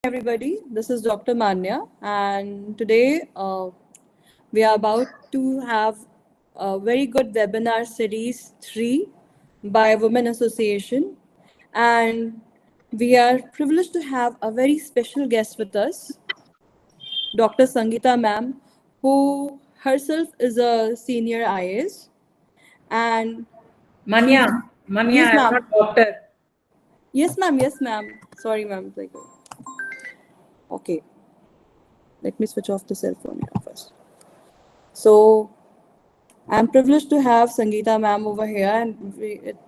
everybody. This is Dr. Manya, and today we are about to have a very good webinar series 3 by Women Association, and we are privileged to have a very special guest with us, Dr. Sangeeta ma'am, who herself is a senior IAS, and Manya, she's Manya, yes, I'm ma'am. not doctor. Yes, ma'am. Yes, ma'am. Sorry, ma'am. Okay, let me switch off the cell phone here first. So I'm privileged to have Sangeeta ma'am over here, and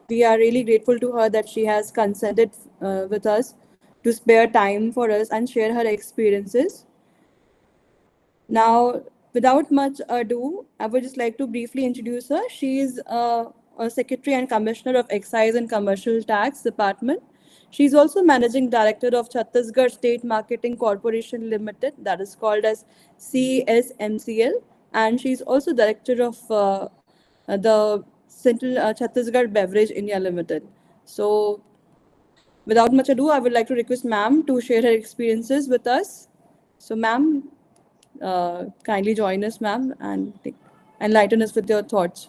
we are really grateful to her that she has consented with us to spare time for us and share her experiences. Now, without much ado, I would just like to briefly introduce her. She is a Secretary and Commissioner of Excise and Commercial Tax Department. She's also Managing Director of Chhattisgarh State Marketing Corporation Limited, that is called as CSMCL, and she's also Director of the Central Chhattisgarh Beverage India Limited. So, without much ado, I would like to request ma'am to share her experiences with us. So, ma'am, kindly join us, ma'am, and enlighten us with your thoughts.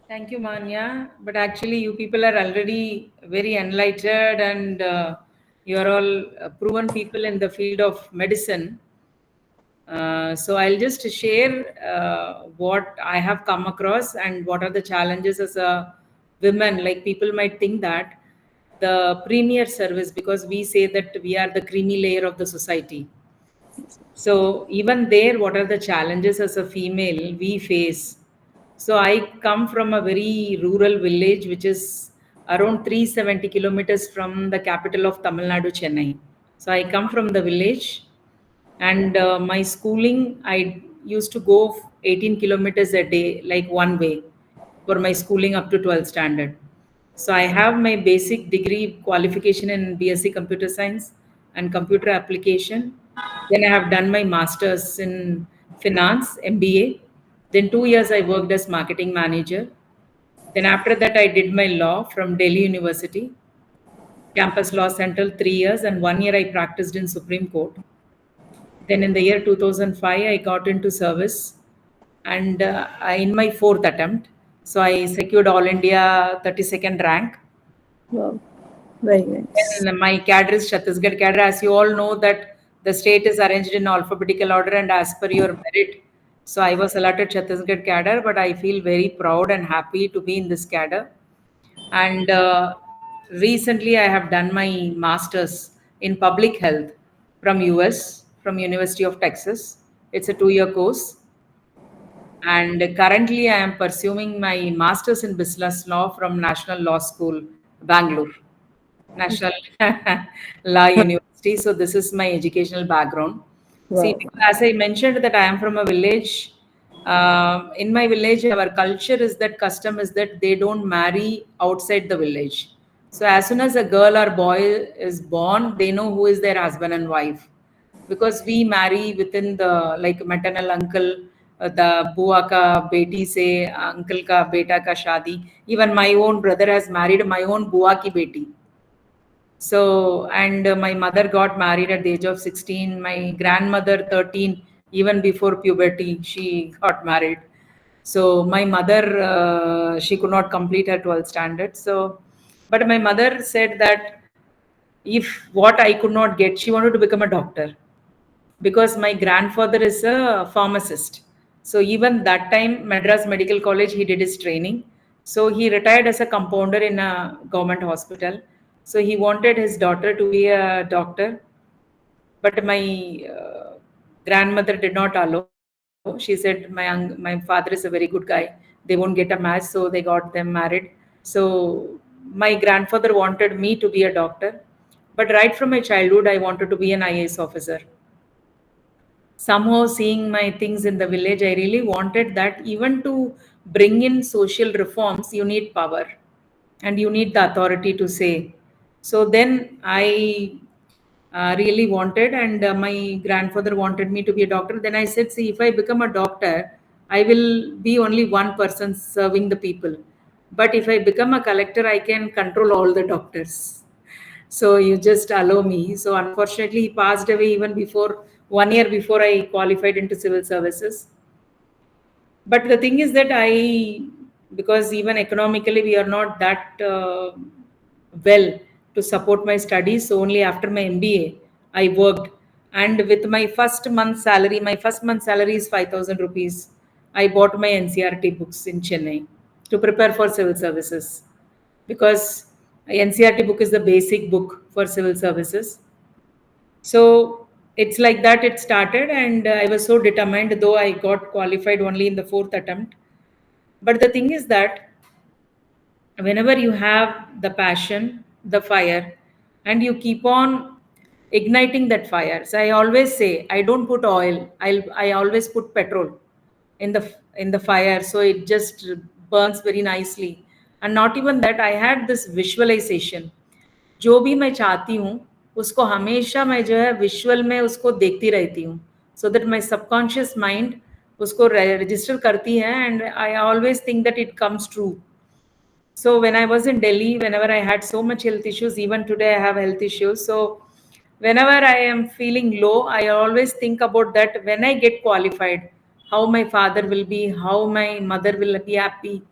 Thank you, Manya. But actually, you people are already very enlightened and you are all proven people in the field of medicine. So I'll just share what I have come across and what are the challenges as a women. Like people might think that the premier service, because we say that we are the creamy layer of the society. So even there, what are the challenges as a female we face? So I come from a very rural village, which is around 370 kilometers from the capital of Tamil Nadu, Chennai. So I come from the village, and my schooling, I used to go 18 kilometers a day, like one way, for my schooling up to 12th standard. So I have my basic degree qualification in BSc Computer Science and Computer Application. Then I have done my master's in finance, MBA. Then 2 years I worked as marketing manager. Then after that I did my law from Delhi University, Campus Law Central 3 years, and 1 year I practiced in Supreme Court. Then in the year 2005 I got into service, and in my fourth attempt, so I secured All India 32nd rank. Wow, very nice. And my cadre is Chhattisgarh cadre. As you all know that the state is arranged in alphabetical order and as per your merit. So I was allotted Chhattisgarh cadre, but I feel very proud and happy to be in this cadre. And recently I have done my master's in public health from US, from University of Texas. It's a 2 year course. And currently I am pursuing my master's in business law from National Law School, Bangalore. National Law University. So this is my educational background. See, Wow. because as I mentioned that I am from a village. In my village, our culture is that custom is that they don't marry outside the village. So as soon as a girl or boy is born, they know who is their husband and wife, because we marry within the like maternal uncle, the bua ka beti se uncle ka beta ka shadi. Even my own brother has married my own bua ki beti. So, and my mother got married at the age of 16, my grandmother 13, even before puberty, she got married. So, my mother, she could not complete her 12th standard. So, but my mother said that if what I could not get, she wanted to become a doctor, because my grandfather is a pharmacist. So even that time, Madras Medical College, he did his training. So he retired as a compounder in a government hospital. So he wanted his daughter to be a doctor, but my grandmother did not allow. She said, my father is a very good guy. They won't get a match, so they got them married. So my grandfather wanted me to be a doctor, but right from my childhood, I wanted to be an IAS officer. Somehow seeing my things in the village, I really wanted that even to bring in social reforms, you need power and you need the authority to say. So then I really wanted, and my grandfather wanted me to be a doctor. Then I said, see, if I become a doctor, I will be only one person serving the people. But if I become a collector, I can control all the doctors. So you just allow me. So unfortunately, he passed away even before 1 year before I qualified into civil services. But the thing is that because even economically we are not that well to support my studies, so only after my MBA I worked, and with my first month salary is 5,000 rupees. I bought my NCRT books in Chennai to prepare for civil services, because NCRT book is the basic book for civil services. So it's like that it started, and I was so determined, though I got qualified only in the fourth attempt. But the thing is that whenever you have the passion, the fire, and you keep on igniting that fire. So I always say, I don't put oil. I always put petrol in the fire, so it just burns very nicely. And not even that, I had this visualization. जो भी मैं चाहती हूँ उसको हमेशा मैं जो है विजुअल में उसको देखती रहती हूँ, so that my subconscious mind उसको रजिस्टर करती है, and I always think that it comes true. So when I was in Delhi, whenever I had so much health issues, even today I have health issues. So whenever I am feeling low, I always think about that when I get qualified, how my father will be, how my mother will be happy,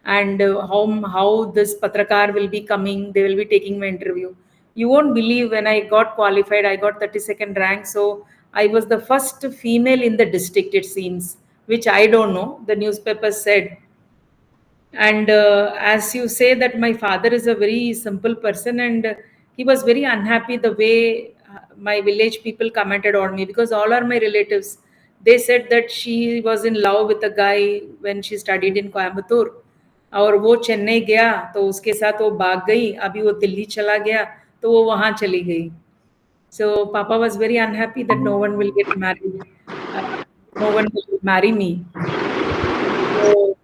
and how this patrakar will be coming. They will be taking my interview. You won't believe, when I got qualified, I got 32nd rank. So I was the first female in the district, it seems, which I don't know. The newspaper said. And as you say that my father is a very simple person, and he was very unhappy the way my village people commented on me, because all are my relatives. They said that she was in love with a guy when she studied in Coimbatore, और वो चेन्नई गया तो उसके साथ वो भाग गई, अभी वो दिल्ली चला गया तो वो वहाँ चली गई. So Papa was very unhappy that no one will get married, uh, no one will marry me. So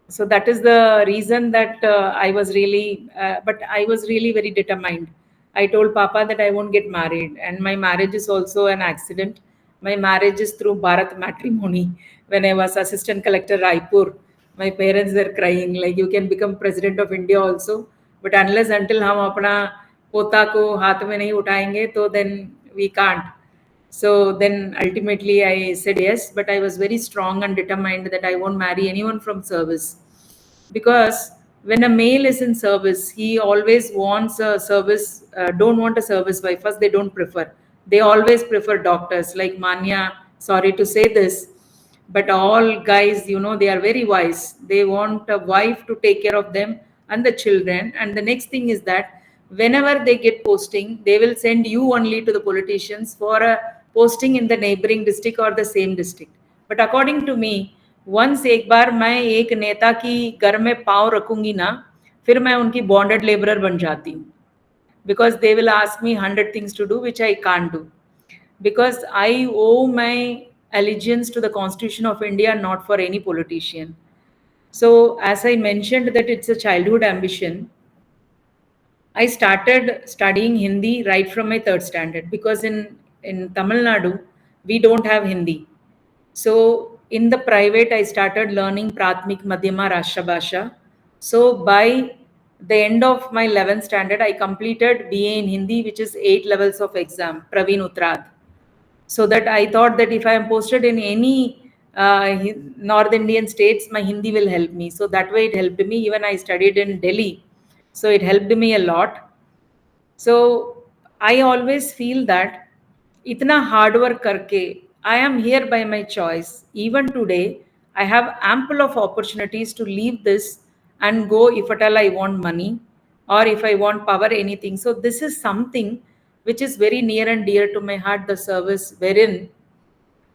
so that is the reason that I was really very determined. I told Papa that I won't get married, and my marriage is also an accident. My marriage is through Bharat matrimony. When I was assistant collector Raipur, my parents were crying like, you can become president of India also, but unless until हम अपना पोता को हाथ में नहीं उठाएंगे तो then we can't. So then ultimately I said yes, but I was very strong and determined that I won't marry anyone from service. Because when a male is in service, he always wants a service, don't want a service wife. First, they don't prefer. They always prefer doctors. Like Manya, sorry to say this, but all guys, they are very wise. They want a wife to take care of them and the children. And the next thing is that whenever they get posting, they will send you only to the politicians for a posting in the neighboring district or the same district. But according to me, once एक बार मैं एक नेता की घर में पाँव रखूंगी ना, फिर मैं उनकी बॉन्डेड लेबरर बन जाती हूँ, because they will ask me 100 things to do which I can't do, because I owe my allegiance to the Constitution of India, not for any politician. So as I mentioned that it's a childhood ambition, I started studying Hindi right from my third standard, because in Tamil Nadu, we don't have Hindi. So in the private, I started learning Pratmik, Madhyama, Rashtra Bhasha. So by the end of my 11th standard, I completed BA in Hindi, which is 8 levels of exam, Praveen Uttrad. So that I thought that if I am posted in any North Indian states, my Hindi will help me. So that way it helped me. Even I studied in Delhi. So it helped me a lot. So I always feel that itna hard work karke, I am here by my choice. Even today, I have ample of opportunities to leave this and go if at all I want money or if I want power, anything. So this is something which is very near and dear to my heart, the service wherein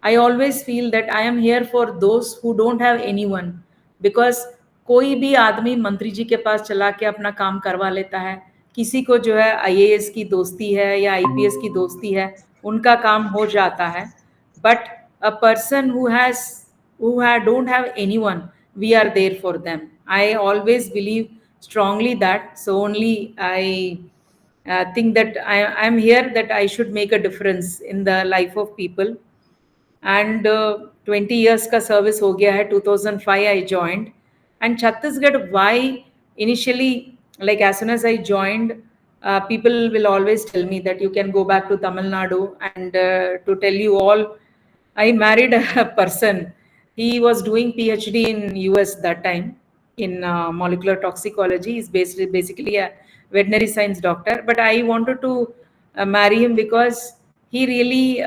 I always feel that I am here for those who don't have anyone, because कोई भी आदमी मंत्री जी के पास चला के अपना काम करवा लेता है, किसी को जो है आईएएस की दोस्ती है या आईपीएस की दोस्ती है, उनका काम हो जाता है. But a person don't have anyone, we are there for them. I always believe strongly that. So only I think that I am here that I should make a difference in the life of people. And 20 years ka service ho gaya hai. 2005 I joined. And Chhattisgarh, why initially, like as soon as I joined, people will always tell me that you can go back to Tamil Nadu. And to tell you all, I married a person. He was doing PhD in US that time in molecular toxicology. He's basically a veterinary science doctor. But I wanted to marry him because he really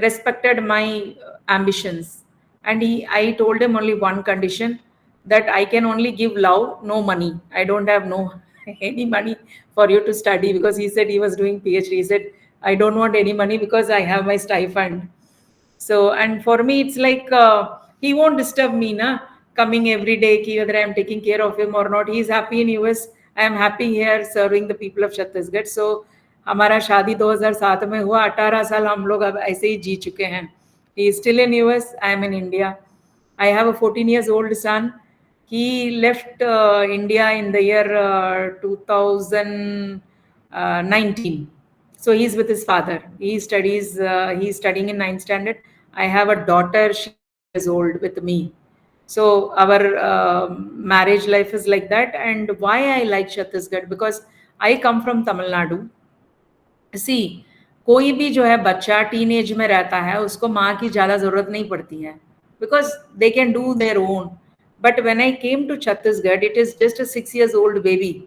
respected my ambitions. And I told him only one condition, that I can only give love, no money. I don't have no any money for you to study, because he said he was doing PhD. He said, I don't want any money because I have my stipend. So, and for me, it's like he won't disturb me, na, coming every day, ki whether I'm taking care of him or not. He's happy in US. I am happy here serving the people of Chhattisgarh. So, हमारा शादी 2007 में हुआ, 18 साल हम लोग अब ऐसे ही जी चुके हैं. He is still in US. I am in India. I have a 14 years old son. He left India in the year 2019. So he's with his father. He's studying in 9th standard. I have a daughter, she's 8 years old with me. So our marriage life is like that. And why I like Chhattisgarh? Because I come from Tamil Nadu. सी कोई भी जो है बच्चा teen age में रहता है, उसको माँ की ज़्यादा ज़रूरत नहीं पड़ती है, because they can do their own. But when I came to Chhattisgarh, it is just a 6 years old baby.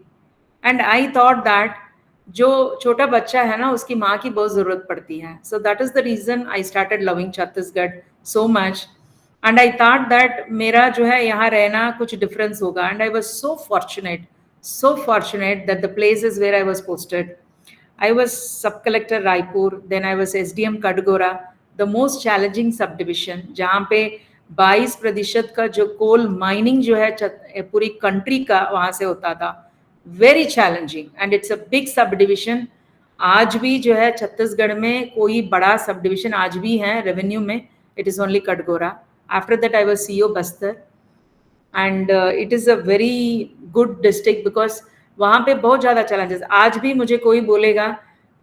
And I thought that जो छोटा बच्चा है ना, उसकी माँ की बहुत ज़रूरत पड़ती है. So that is the reason I started loving Chhattisgarh so much. And I thought that मेरा जो है यहाँ रहना कुछ डिफरेंस होगा. And I was so fortunate that the place is where I was posted. I was sub-collector Raipur, then I was SDM Kadgora, the most challenging subdivision, जहाँ पे 22% का जो कोल माइनिंग जो है पूरी कंट्री का वहाँ से होता था. Very challenging and it's a big sub division. आज भी जो है छत्तीसगढ़ में कोई बड़ा सब डिविजन आज भी है रेवेन्यू में, it is only Katghora. After that I was CEO Bastar. And it is a very good district because वहाँ पे बहुत ज़्यादा चैलेंजेस. आज भी मुझे कोई बोलेगा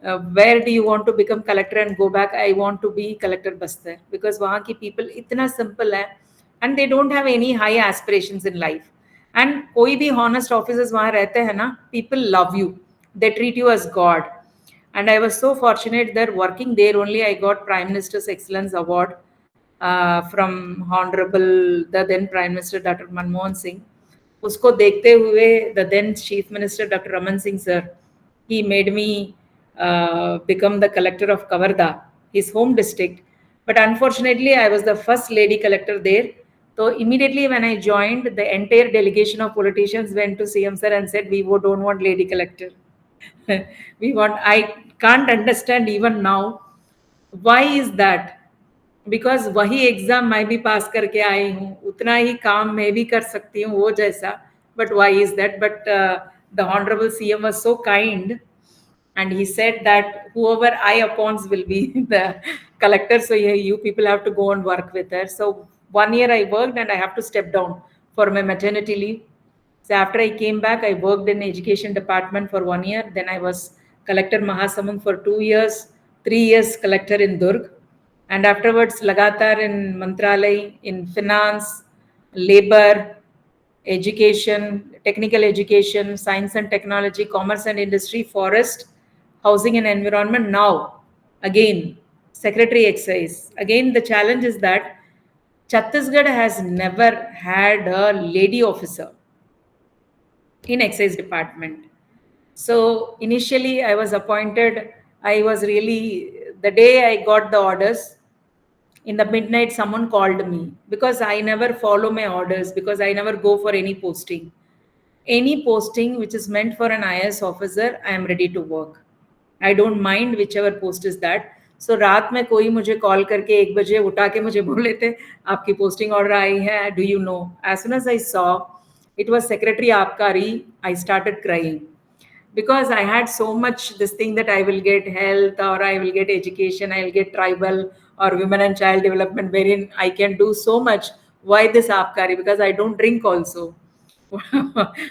where do you want to become collector and go back, I want to be collector Bastar, because वहाँ की पीपल इतना सिंपल है and they don't have any high aspirations in life. And कोई भी हॉनेस्ट ऑफिसर्स वहाँ रहते हैं ना, people love you, they treat you as God. And I was so fortunate that working there only I got prime minister's excellence award from Honorable the then Prime Minister Dr. Manmohan Singh. उसको देखते हुए the then Chief Minister Dr. Raman Singh sir, he made me become the collector of Kavarda, his home district. But unfortunately, I was the first lady collector there. So immediately when I joined, the entire delegation of politicians went to CM sir and said, we don't want lady collector. I can't understand even now. Why is that? Because वही exam मैं भी पास करके आई हूँ, उतना ही काम मैं भी कर सकती हूँ वो जैसा. But why is that? But the honourable CM was so kind and he said that whoever I appoints will be the collector, so you people have to go and work with her. So 1 year I worked and I have to step down for my maternity leave. So after I came back, I worked in education department for 1 year. Then I was collector Mahasamund for 2 years, 3 years collector in Durg. And afterwards, Lagatar in Mantralay, in finance, labor, education, technical education, science and technology, commerce and industry, forest, housing and environment. Now, again, secretary excise. Again, the challenge is that Chhattisgarh has never had a lady officer in excise department. So initially I was appointed. I was really, the day I got the orders, in the midnight someone called me, because I never follow my orders, because I never go for any posting which is meant for an IAS officer. I am ready to work. I don't mind whichever post is that. So रात में कोई मुझे call करके 1 बजे उठा के मुझे बोले थे आपकी पोस्टिंग ऑर्डर आई है, do you know? as soon as I saw it was secretary Abkari, I started crying, because I had so much this thing that I will get health, or I will get education, I will get tribal or women and child development, wherein I can do so much. Why this Abkari? Because I don't drink also.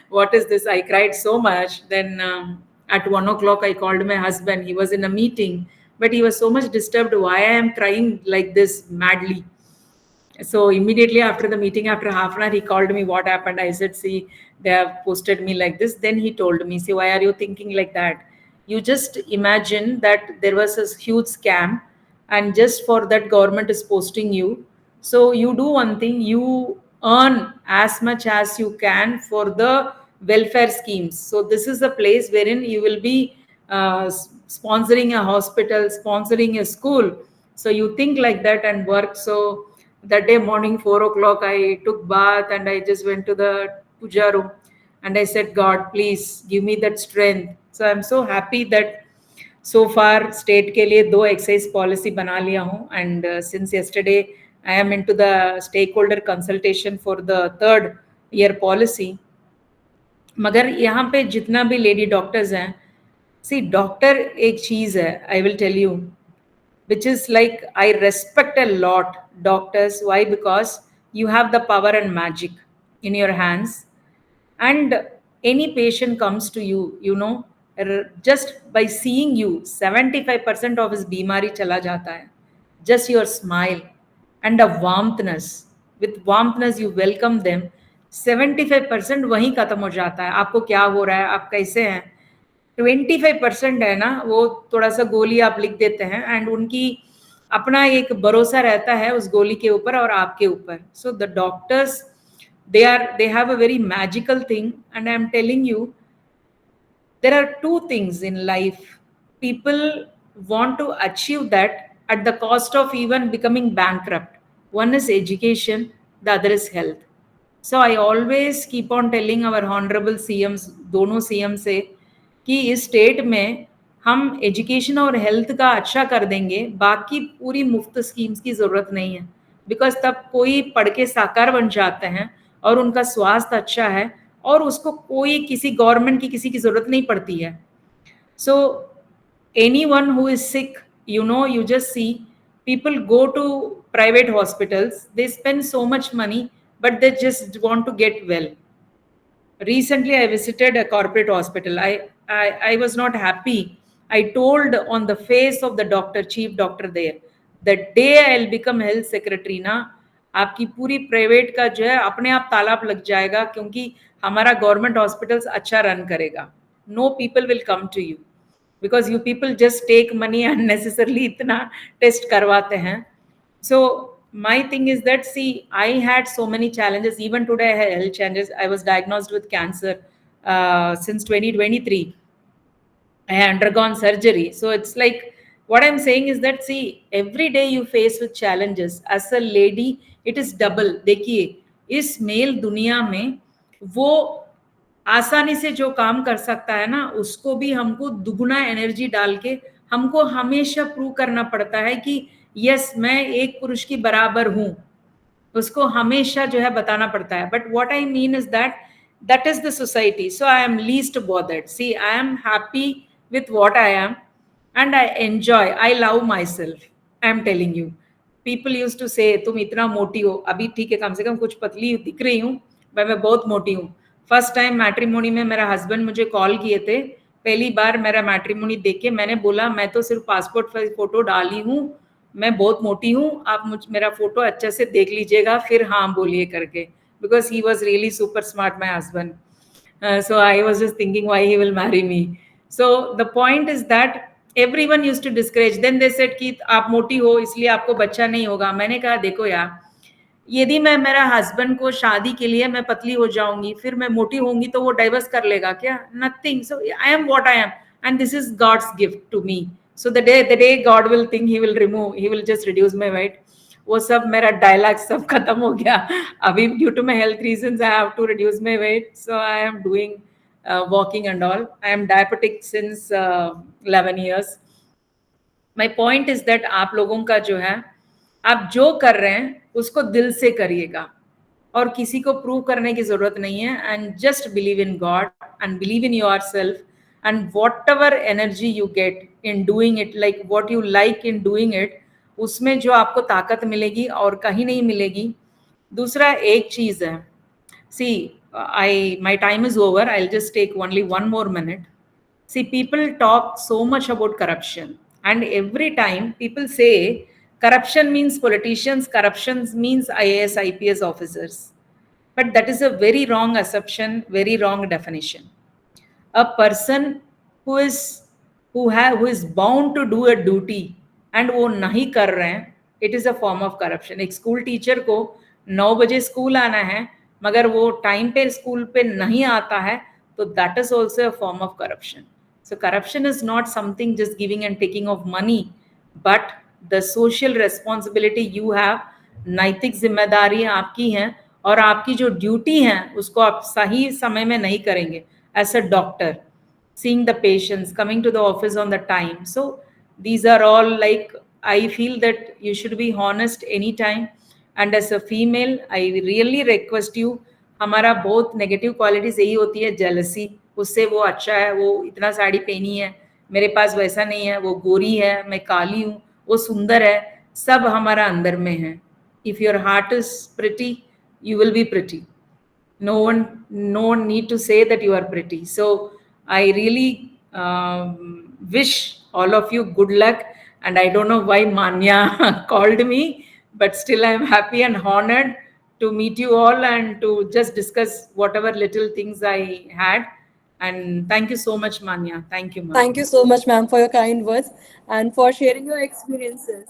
What is this? I cried so much. Then at 1 o'clock, I called my husband. He was in a meeting, but he was so much disturbed why I am crying like this madly. So immediately after the meeting, after half an hour, he called me. What happened? I said, see, they have posted me like this. Then he told me, see, why are you thinking like that? You just imagine that there was a huge scam, and just for that, government is posting you. So you do one thing, you earn as much as you can for the welfare schemes. So this is the place wherein you will be sponsoring a hospital, sponsoring a school. So you think like that and work. So that day morning, 4 o'clock, I took bath and I just went to the puja room and I said, God, please give me that strength. So I'm so happy that so far state के लिए 2 excise policy बना लिया हूँ. And since yesterday I am into the stakeholder consultation for the 3rd year policy. मगर यहाँ पे जितना भी लेडी डॉक्टर्स हैं, सी डॉक्टर एक चीज है, I will tell you, which is like I respect a lot doctors. Why? Because you have the power and magic in your hands, and any patient comes to you, you know, just by seeing you, 75% of his बीमारी चला जाता है. Just your smile and a warmthness. With warmthness you welcome them. 75% वहीं खत्म हो जाता है. आपको क्या हो रहा है, आप कैसे हैं. 25% है ना, वो थोड़ा सा गोली आप लिख देते हैं एंड उनकी अपना एक भरोसा रहता है उस गोली के ऊपर और आपके ऊपर. So the doctors, they have a very magical thing, and I am telling you, there are two things in life. People want to achieve that at the cost of even becoming bankrupt. One is education, the other is health. So I always keep on telling our honorable CMs, दोनों CM से, कि इस state में हम education और health का अच्छा कर देंगे, बाकी पूरी मुफ्त स्कीम्स की ज़रूरत नहीं है. बिकॉज तब कोई पढ़ के साकार बन जाते हैं और उनका स्वास्थ्य अच्छा है और उसको कोई किसी गवर्नमेंट की किसी की ज़रूरत नहीं पड़ती है. सो anyone who is sick, you know, you just see people go to private hospitals, they spend so much money, but they just want to get well. Recently I visited a corporate hospital. I was not happy. I told on the face of the doctor, chief doctor there, the day I'll become health secretary ना, आपकी पूरी private का जो है अपने आप तालाब लग जाएगा, क्योंकि हमारा गवर्नमेंट हॉस्पिटल्स अच्छा रन करेगा. No people will come to you because you people just take money unnecessarily, इतना टेस्ट करवाते हैं. So my thing is that, see, I had so many challenges. Even today I had health challenges. I was diagnosed with cancer since 2023. I had undergone surgery. So it's like, what I'm saying is that, see, every day you face with challenges. As a lady, it is double. देखिए, इस mail दुनिया में वो आसानी से जो काम कर सकता है ना, उसको भी हमको दुगुना एनर्जी डाल के हमको हमेशा प्रूव करना पड़ता है कि यस, मैं एक पुरुष की बराबर हूं. उसको हमेशा जो है बताना पड़ता है. But what I mean is that is the society. So I am least bothered. See, I am happy with what I am and I enjoy. I love myself. I am telling you, people use to say तुम इतना मोटी हो. अभी ठीक है, कम से कम कुछ पतली दिख रही हूँ, मैं बहुत मोटी हूँ. फर्स्ट टाइम मैट्रिमोनी में मेरा हस्बैंड मुझे कॉल किए थे. पहली बार मेरा मैट्रिमोनी देख के मैंने बोला, मैं तो सिर्फ पासपोर्ट फोटो डाली हूँ, मैं बहुत मोटी हूँ, आप मेरा फोटो अच्छे से देख लीजिएगा, फिर हाँ बोलिए करके. Because he was really super smart, my husband. So I was just thinking why he will marry me. So the point is that everyone used to discourage. Then they said कि आप मोटी हो इसलिए आपको बच्चा नहीं होगा. मैंने कहा, देखो यार, यदि मैं मेरा हस्बैंड को शादी के लिए मैं पतली हो जाऊंगी, फिर मैं मोटी होंगी तो वो डाइवर्स कर लेगा क्या? Nothing. So I am what I am, and this is God's gift to me. So the day God will think he will remove, he will just reduce my weight, वो सब मेरा डायलॉग सब खत्म हो गया. अभी due to my health reasons I have to reduce my weight. So I am doing walking and all. I am diabetic since 11 years. My point is that आप लोगों का जो है, आप जो कर रहे हैं उसको दिल से करिएगा और किसी को प्रूव करने की जरूरत नहीं है. And just believe in God and believe in yourself, and whatever energy you get in doing it, like what you like in doing it, उसमें जो आपको ताकत मिलेगी और कहीं नहीं मिलेगी. दूसरा एक चीज है, सी, my time is over. I'll just take only one more minute. See, people talk so much about corruption, and every time people say Corruption means politicians, corruption means IAS, IPS officers. But that is a very wrong assumption, very wrong definition. A person who is bound to do a duty and वो नहीं कर रहे हैं, it is a form of corruption. एक school teacher को 9 बजे school आना है मगर वो टाइम पे स्कूल पे नहीं आता है, तो that is also a form of corruption. So corruption is not something just giving and taking of money, but the social responsibility you have, नैतिक जिम्मेदारी आपकी हैं और आपकी जो ड्यूटी है उसको आप सही समय में नहीं करेंगे. As a doctor, seeing the patients, coming to the office on the time. So these are all like, I feel that you should be honest anytime. And as a female, I really request you, हमारा बहुत negative qualities यही होती है, jealousy, उससे वो अच्छा है, वो इतना साड़ी पहनी है, मेरे पास वैसा नहीं है, वो गोरी है, मैं काली हूँ, वो सुंदर है, सब हमारा अंदर में है. If your heart is pretty, you will be pretty. No one need to say that you are pretty. So I really wish all of you good luck. And I don't know why Manya called me, but still I am happy and honored to meet you all and to just discuss whatever little things I had. And thank you so much, Manya. Thank you, ma'am. Thank you so much, ma'am, for your kind words and for sharing your experiences.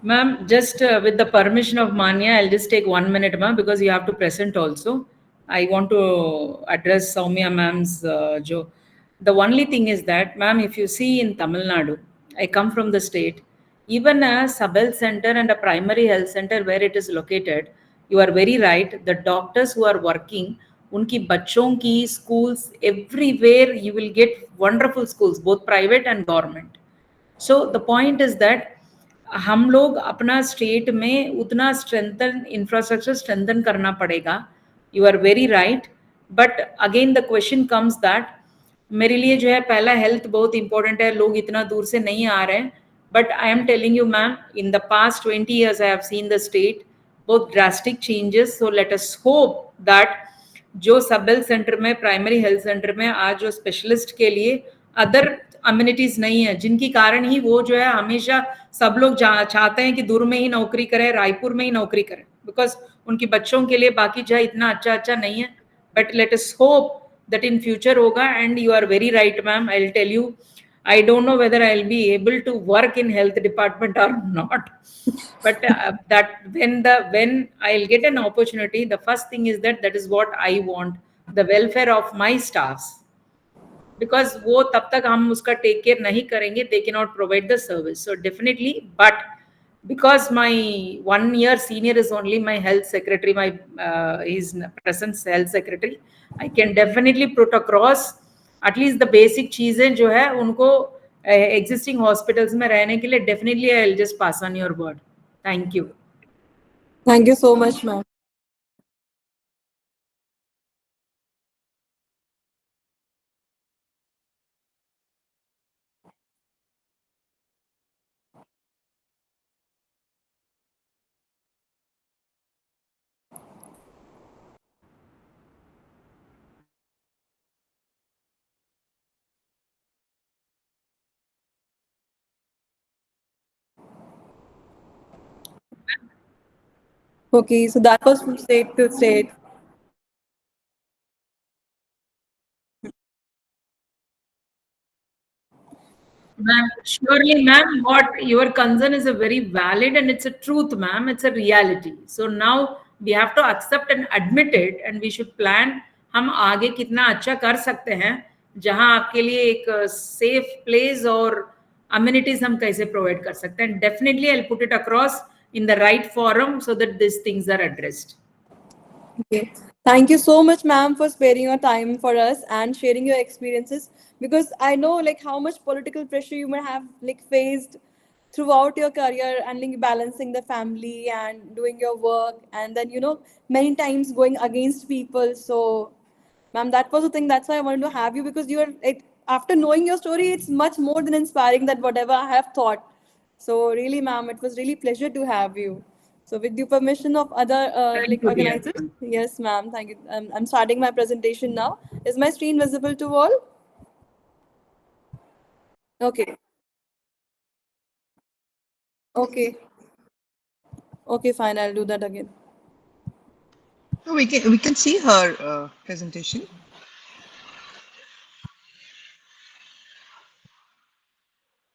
Ma'am, just with the permission of Manya, I'll just take 1 minute, ma'am, because you have to present also. I want to address Soumya ma'am's The only thing is that, ma'am, if you see in Tamil Nadu, I come from the state, Even a sub-health center and a primary health center where it is located, you are very right. The doctors who are working, उनकी बच्चों की schools everywhere, you will get wonderful schools, both private and government. So the point is that हम लोग अपना state में उतना strengthen infrastructure strengthen करना पड़ेगा. You are very right, but again the question comes that मेरे लिए जो है पहला हेल्थ बहुत इंपॉर्टेंट है. लोग इतना दूर से नहीं आ रहे हैं, but I am telling you ma'am, in the past 20 years I have seen the state बहुत drastic changes. So let us hope that जो सब हेल्थ सेंटर में, प्राइमरी हेल्थ सेंटर में आज जो स्पेशलिस्ट के लिए अदर अम्यूनिटीज नहीं है, जिनकी कारण ही वो जो है हमेशा सब लोग चाहते हैं कि दूर में ही नौकरी करें, रायपुर में ही नौकरी करें, बिकॉज उनके बच्चों के लिए बाकी जगह इतना अच्छा अच्छा नहीं है. But let us hope that in future होगा. And you are very right ma'am, I will tell you, I don't know whether I'll be able to work in health department or not. But that when I'll get an opportunity, the first thing is that is what I want, the welfare of my staffs. Because वो तब तक हम उसका take care नहीं करेंगे, they cannot provide the service. So definitely, but because my 1 year senior is only my health secretary, my he's present health secretary, I can definitely put across at least the basic चीजें जो है उनको existing hospitals में रहने के लिए. Definitely I'll just pass on your word. Thank you. Thank you so much, ma'am. Okay, so that was from state to state. Ma'am, surely, ma'am, what your concern is a very valid and it's a truth, ma'am. It's a reality. So now we have to accept and admit it, and we should plan. हम आगे कितना अच्छा कर सकते हैं, जहां आपके लिए एक सेफ प्लेस और अम्यूनिटीज हम कैसे प्रोवाइड कर सकते हैं. Definitely I put it across in the right forum so that these things are addressed. Okay. Thank you so much, ma'am, for sparing your time for us and sharing your experiences. Because I know like how much political pressure you may have like faced throughout your career and like balancing the family and doing your work, and then many times going against people. So, ma'am, that was the thing. That's why I wanted to have you, because you are it. After knowing your story, it's much more than inspiring than whatever I have thought. So really, ma'am, it was really pleasure to have you. So with the permission of other Thank like you, dear. organizers, yes, ma'am, thank you. I'm starting my presentation now. Is my screen visible to all? Okay. Okay. Okay, fine. I'll do that again. No, we can see her presentation.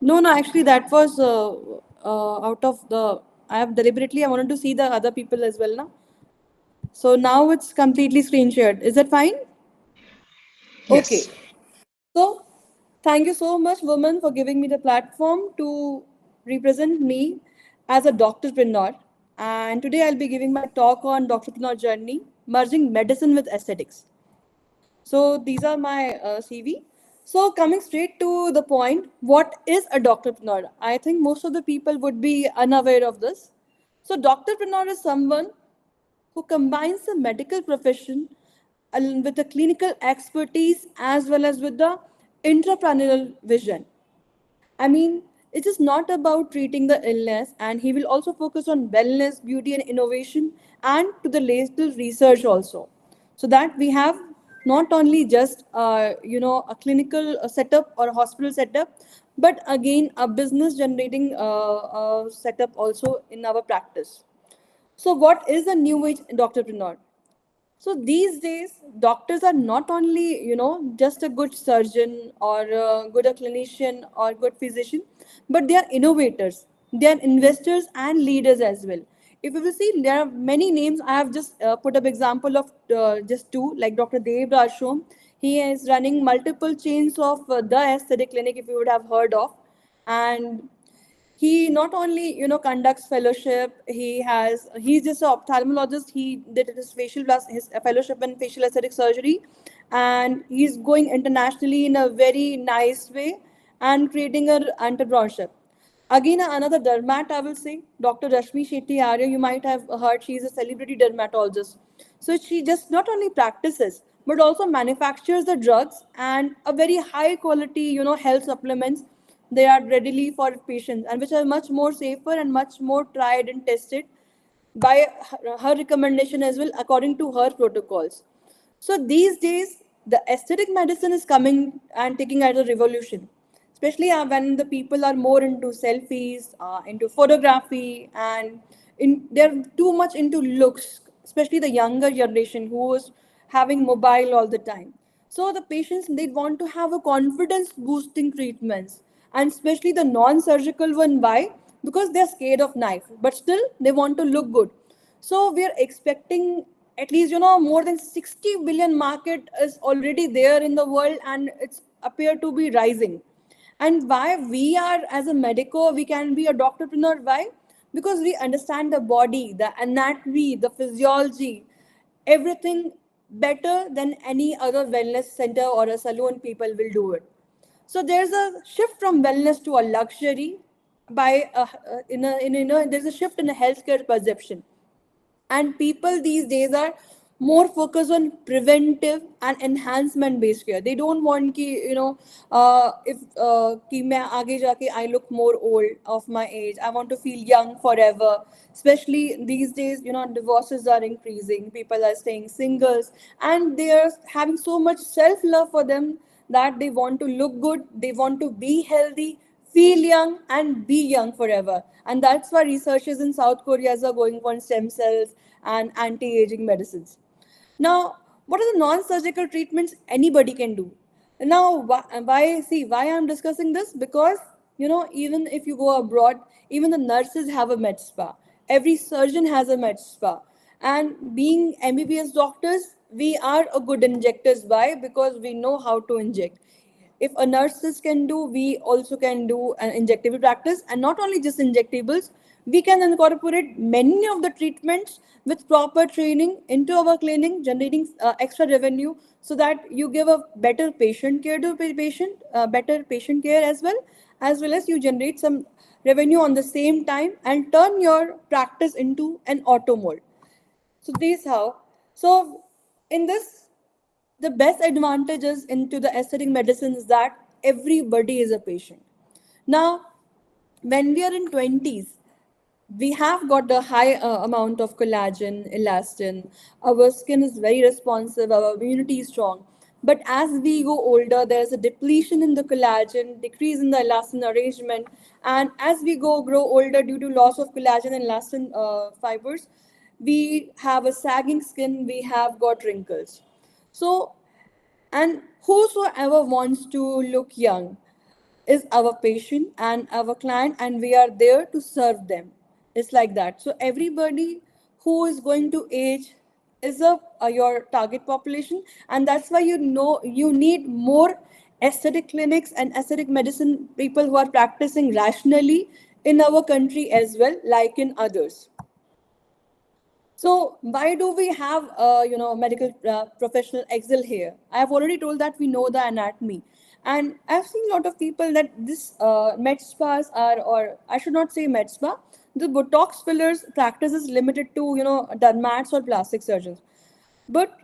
No, no, actually, that was out of the. I have deliberately. I wanted to see the other people as well now. So now it's completely screen shared. Is that fine? Okay. Yes. So, thank you so much, woman, for giving me the platform to represent me as a doctorpreneur. And today I'll be giving my talk on doctorpreneur journey, merging medicine with aesthetics. So these are my CV. So coming straight to the point, what is a doctorpreneur? I think most of the people would be unaware of this. So doctorpreneur is someone who combines the medical profession with the clinical expertise as well as with the entrepreneurial vision. I mean, it is not about treating the illness, and he will also focus on wellness, beauty, and innovation, and to the latest research also. So that we have not only just a clinical setup or a hospital setup, but again a business generating setup also in our practice. So, what is a new age doctorpreneur? So these days, doctors are not only, just a good surgeon or a good a clinician or good physician, but they are innovators. They are investors and leaders as well. If you will see, there are many names. I have just put up example of just two, like Dr. Dev Rashom. He is running multiple chains of the aesthetic clinic, if you would have heard of. And He not only conducts fellowship, he's just an ophthalmologist. He did his fellowship in facial aesthetic surgery, and he's going internationally in a very nice way and creating an entrepreneurship. Again, another dermat, I will say, Dr. Rashmi Shetty Arya, you might have heard, she's a celebrity dermatologist. So she just not only practices, but also manufactures the drugs and a very high quality, health supplements. They are readily for patients and which are much more safer and much more tried and tested by her recommendation as well, according to her protocols. So these days, the aesthetic medicine is coming and taking as a revolution, especially when the people are more into selfies, into photography, and they're too much into looks, especially the younger generation who is having mobile all the time. So the patients, they want to have a confidence boosting treatments, and especially the non-surgical one. Why? Because they're scared of knife, but still they want to look good. So we are expecting at least more than 60 billion market is already there in the world, and it's appear to be rising. And why we are as a medico, we can be a doctorpreneur? Why? Because we understand the body, the anatomy, the physiology, everything better than any other wellness center or a salon people will do it. So there's a shift from wellness to a luxury by there's a shift in the healthcare perception, and people these days are more focused on preventive and enhancement based care. They don't want ki if ki main aage jaake I look more old of my age, I want to feel young forever. Especially these days, divorces are increasing, people are staying singles, and they are having so much self love for them that they want to look good, they want to be healthy, feel young, and be young forever. And that's why researchers in South Korea are going for stem cells and anti-aging medicines. Now, what are the non-surgical treatments anybody can do? Now, why I'm discussing this? Because, even if you go abroad, even the nurses have a med spa. Every surgeon has a med spa. And being MBBS doctors, we are a good injectors. Why? Because we know how to inject. If a nurses can do, we also can do an injectable practice. And not only just injectables, we can incorporate many of the treatments with proper training into our clinic, generating extra revenue, so that you give a better patient care to patient, better patient care as well as you generate some revenue on the same time and turn your practice into an auto mode. So this how. So in this, the best advantages into the aesthetic medicine is that everybody is a patient. Now, when we are in 20s, we have got the high amount of collagen, elastin. Our skin is very responsive, our immunity is strong. But as we go older, there's a depletion in the collagen, decrease in the elastin arrangement. And as we grow older due to loss of collagen and elastin fibers, we have a sagging skin, we have got wrinkles. So, and whosoever wants to look young is our patient and our client, and we are there to serve them. It's like that. So everybody who is going to age is your target population, and that's why you need more aesthetic clinics and aesthetic medicine people who are practicing rationally in our country as well, like in others. So why do we have medical professional excel here? I have already told that we know the anatomy, and I've seen a lot of people that this med spas are, or I should not say med spa, the Botox fillers practice is limited to dermats or plastic surgeons. But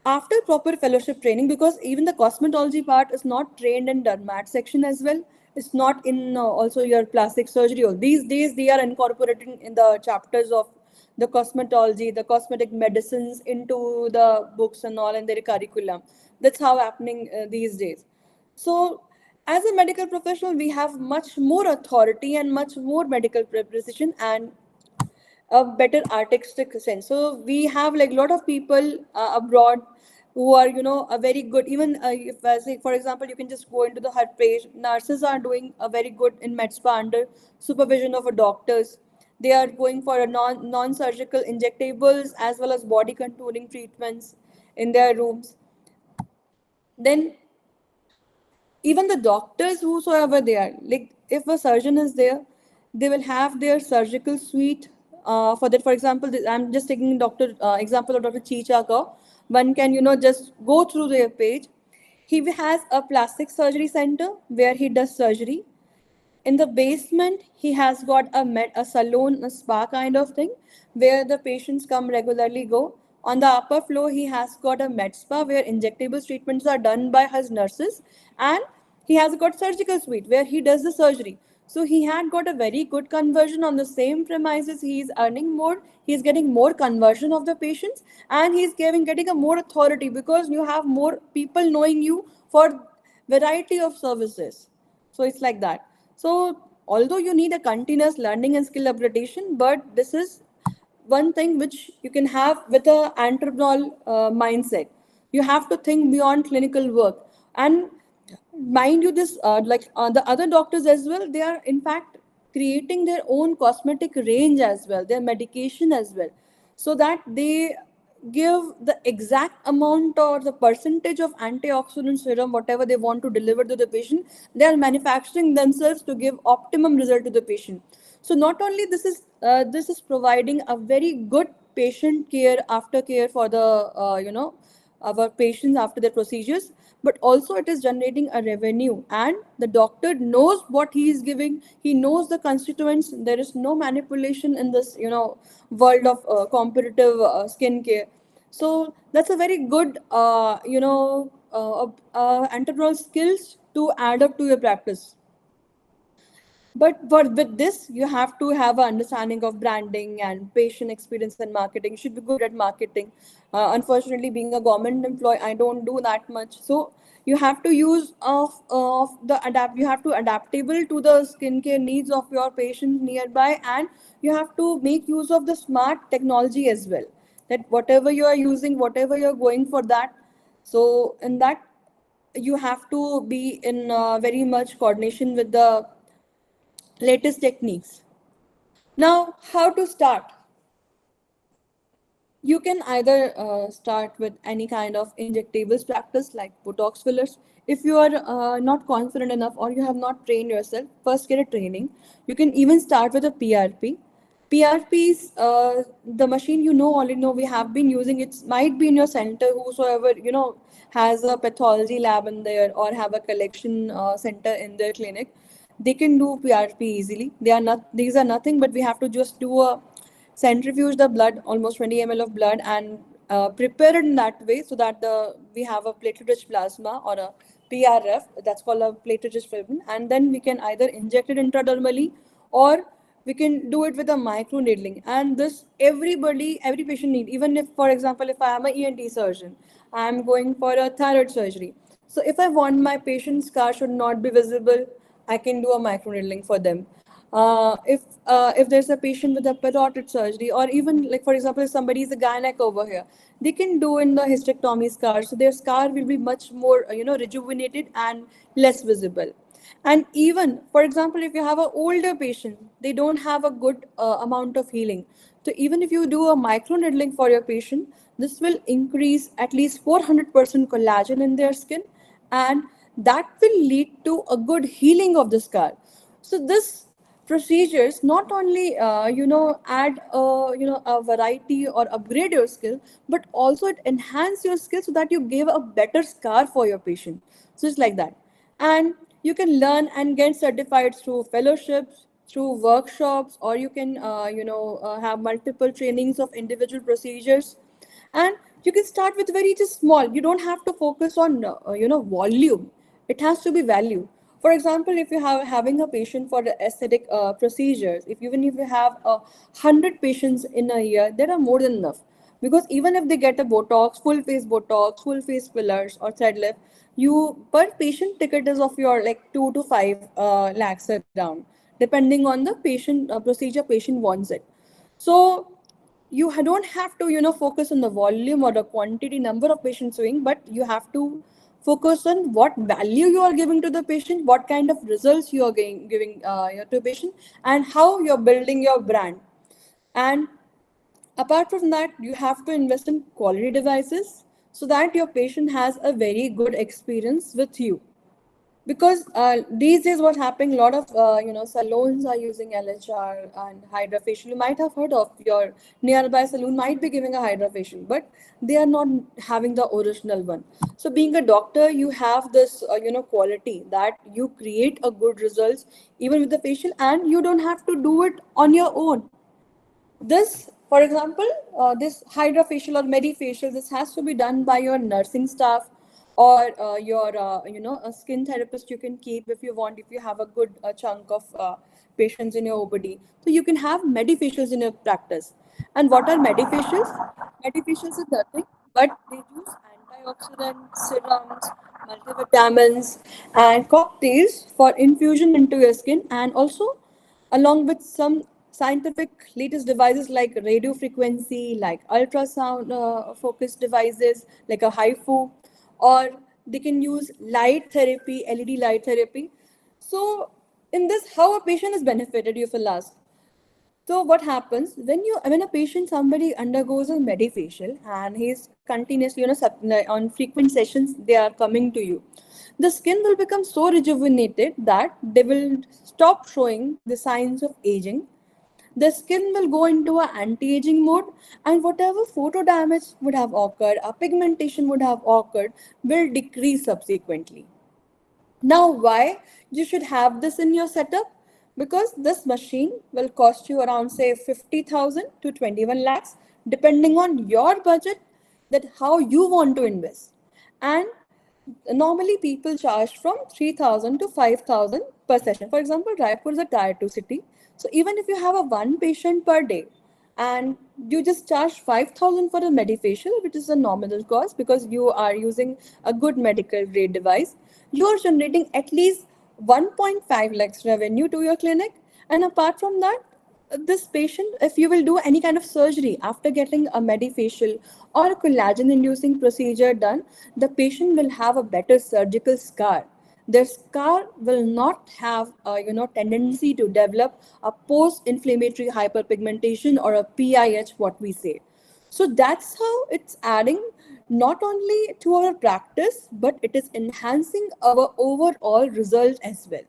after proper fellowship training, because even the cosmetology part is not trained in dermat section as well, it's not in also your plastic surgery. These days they are incorporating in the chapters of the cosmetology, the cosmetic medicines into the books and all in their curriculum. That's how happening these days. So as a medical professional, we have much more authority and much more medical precision and a better artistic sense. So we have like a lot of people abroad who are a very good. Even if I say, for example, you can just go into the her page. Nurses are doing a very good in med spa under supervision of a doctors. They are going for a non-surgical injectables as well as body contouring treatments in their rooms. Then even the doctors whosoever they are, like if a surgeon is there, They will have their surgical suite. For that, for example, I'm just taking Dr. Example of Dr. Chichaka. One can, just go through their page. He has a plastic surgery center where he does surgery. In the basement, he has got a salon, a spa kind of thing, where the patients come regularly go. On the upper floor, he has got a med spa where injectable treatments are done by his nurses, and he has got surgical suite where he does the surgery. So he had got a very good conversion on the same premises. He is earning more. He is getting more conversion of the patients, and he is getting a more authority because you have more people knowing you for variety of services. So it's like that. So although you need a continuous learning and skill upgradation, but this is one thing which you can have with a entrepreneurial mindset. You have to think beyond clinical work. And mind you, this the other doctors as well, they are in fact creating their own cosmetic range as well, their medication as well, so that they give the exact amount or the percentage of antioxidant serum whatever they want to deliver to the patient. They are manufacturing themselves to give optimum result to the patient. So not only this is providing a very good patient care, aftercare for the our patients after their procedures, but also it is generating a revenue, and the doctor knows what he is giving. He knows the constituents. There is no manipulation in this world of competitive skincare. So that's a very good entrepreneurial skills to add up to your practice. But with this, you have to have an understanding of branding and patient experience and marketing. You should be good at marketing. Unfortunately, being a government employee, I don't do that much. So you have to use of the adapt. You have to adaptable to the skincare needs of your patient nearby, and you have to make use of the smart technology as well. That whatever you are using, whatever you are going for that. So in that, you have to be in very much coordination with the latest techniques. Now, how to start? You can either start with any kind of injectables practice like Botox fillers. If you are not confident enough or you have not trained yourself, first get a training. You can even start with a PRP. PRP is the machine already know. We have been using it. Might be in your center, whosoever has a pathology lab in there or have a collection center in their clinic. They can do PRP easily. They are not. These are nothing, but we have to just do a centrifuge the blood, almost 20 ml of blood, and prepare it in that way so that we have a platelet-rich plasma or a PRF, that's called a platelet-rich film, and then we can either inject it intradermally or we can do it with a micro needling. And this every patient need. Even if, for example, if I am an ENT surgeon, I am going for a thyroid surgery. So if I want my patient's scar should not be visible, I can do a micro needling for them. If there's a patient with a parotid surgery, or even like for example, if somebody is a gynec over here, they can do in the hysterectomy scar, so their scar will be much more rejuvenated and less visible. And even for example, if you have an older patient, they don't have a good amount of healing. So even if you do a micro needling for your patient, this will increase at least 400% collagen in their skin, and that will lead to a good healing of the scar. So this procedures not only add a variety or upgrade your skill, but also it enhance your skill so that you give a better scar for your patient. So it's like that. And you can learn and get certified through fellowships, through workshops, or you can have multiple trainings of individual procedures. And you can start with very just small. You don't have to focus on volume. It has to be value. For example, if you have having a patient for the aesthetic procedures, even if you have 100 patients in a year, there are more than enough. Because even if they get a Botox, full face fillers, or thread lift, you per patient ticket is of your like 2 to 5 lakhs around, depending on the patient procedure patient wants it. So you don't have to focus on the volume or the quantity number of patients doing, but you have to focus on what value you are giving to the patient, what kind of results you are giving to the patient, and how you're building your brand. And apart from that, you have to invest in quality devices so that your patient has a very good experience with you. because these days what's happening, a lot of salons are using LHR and hydrofacial. You might have heard of, your nearby salon might be giving a hydrofacial, but they are not having the original one. So being a doctor, you have this quality that you create a good results even with the facial, and you don't have to do it on your own. This, for example, this hydrofacial or medifacial, this has to be done by your nursing staff, or your a skin therapist you can keep if you want, if you have a good chunk of patients in your OPD. So you can have medifacials in your practice. And what are medifacials? Medifacials is nothing but they use antioxidants, serums, multivitamins, and cocktails for infusion into your skin, and also along with some scientific latest devices like radio frequency, like ultrasound focused devices, like a HIFU, or they can use light therapy, LED light therapy. So, in this, how a patient is benefited, you will ask. So what happens when a patient, somebody undergoes a medifacial and he's continuously on frequent sessions they are coming to you, the skin will become so rejuvenated that they will stop showing the signs of aging. The skin will go into an anti-aging mode, and whatever photo damage would have occurred, a pigmentation would have occurred, will decrease subsequently. Now, why you should have this in your setup? Because this machine will cost you around, say, 50,000 to 21 lakhs, depending on your budget, that how you want to invest. And normally people charge from 3,000 to 5,000 per session. For example, Raipur is a tier 2 city. So even if you have a one patient per day, and you just charge 5,000 for a medifacial, which is a nominal cost because you are using a good medical grade device, you are generating at least 1.5 lakhs revenue to your clinic. And apart from that, this patient, if you will do any kind of surgery after getting a medifacial or a collagen inducing procedure done, the patient will have a better surgical scar. Their scar will not have a tendency to develop a post inflammatory hyperpigmentation or a PIH, what we say. So that's how it's adding not only to our practice, but it is enhancing our overall result as well.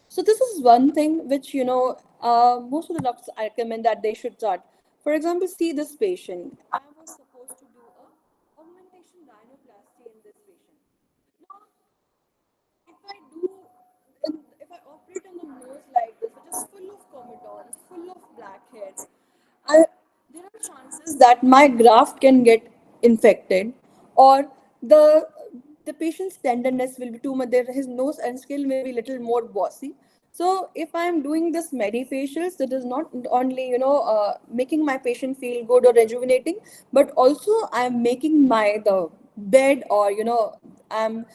So this is one thing which most of the doctors I recommend that they should start. For example, see this patient. I was supposed to do a augmentation rhinoplasty in this patient. Now, if I do, if I operate on the nose like this, which is full of comedons, full of blackheads, I, there are chances that my graft can get infected, or the the patient's tenderness will be too much. There, his nose and skin may be little more bossy. So if I'm doing this medifacials, that is not only making my patient feel good or rejuvenating, but also I'm making my the bed, or I'm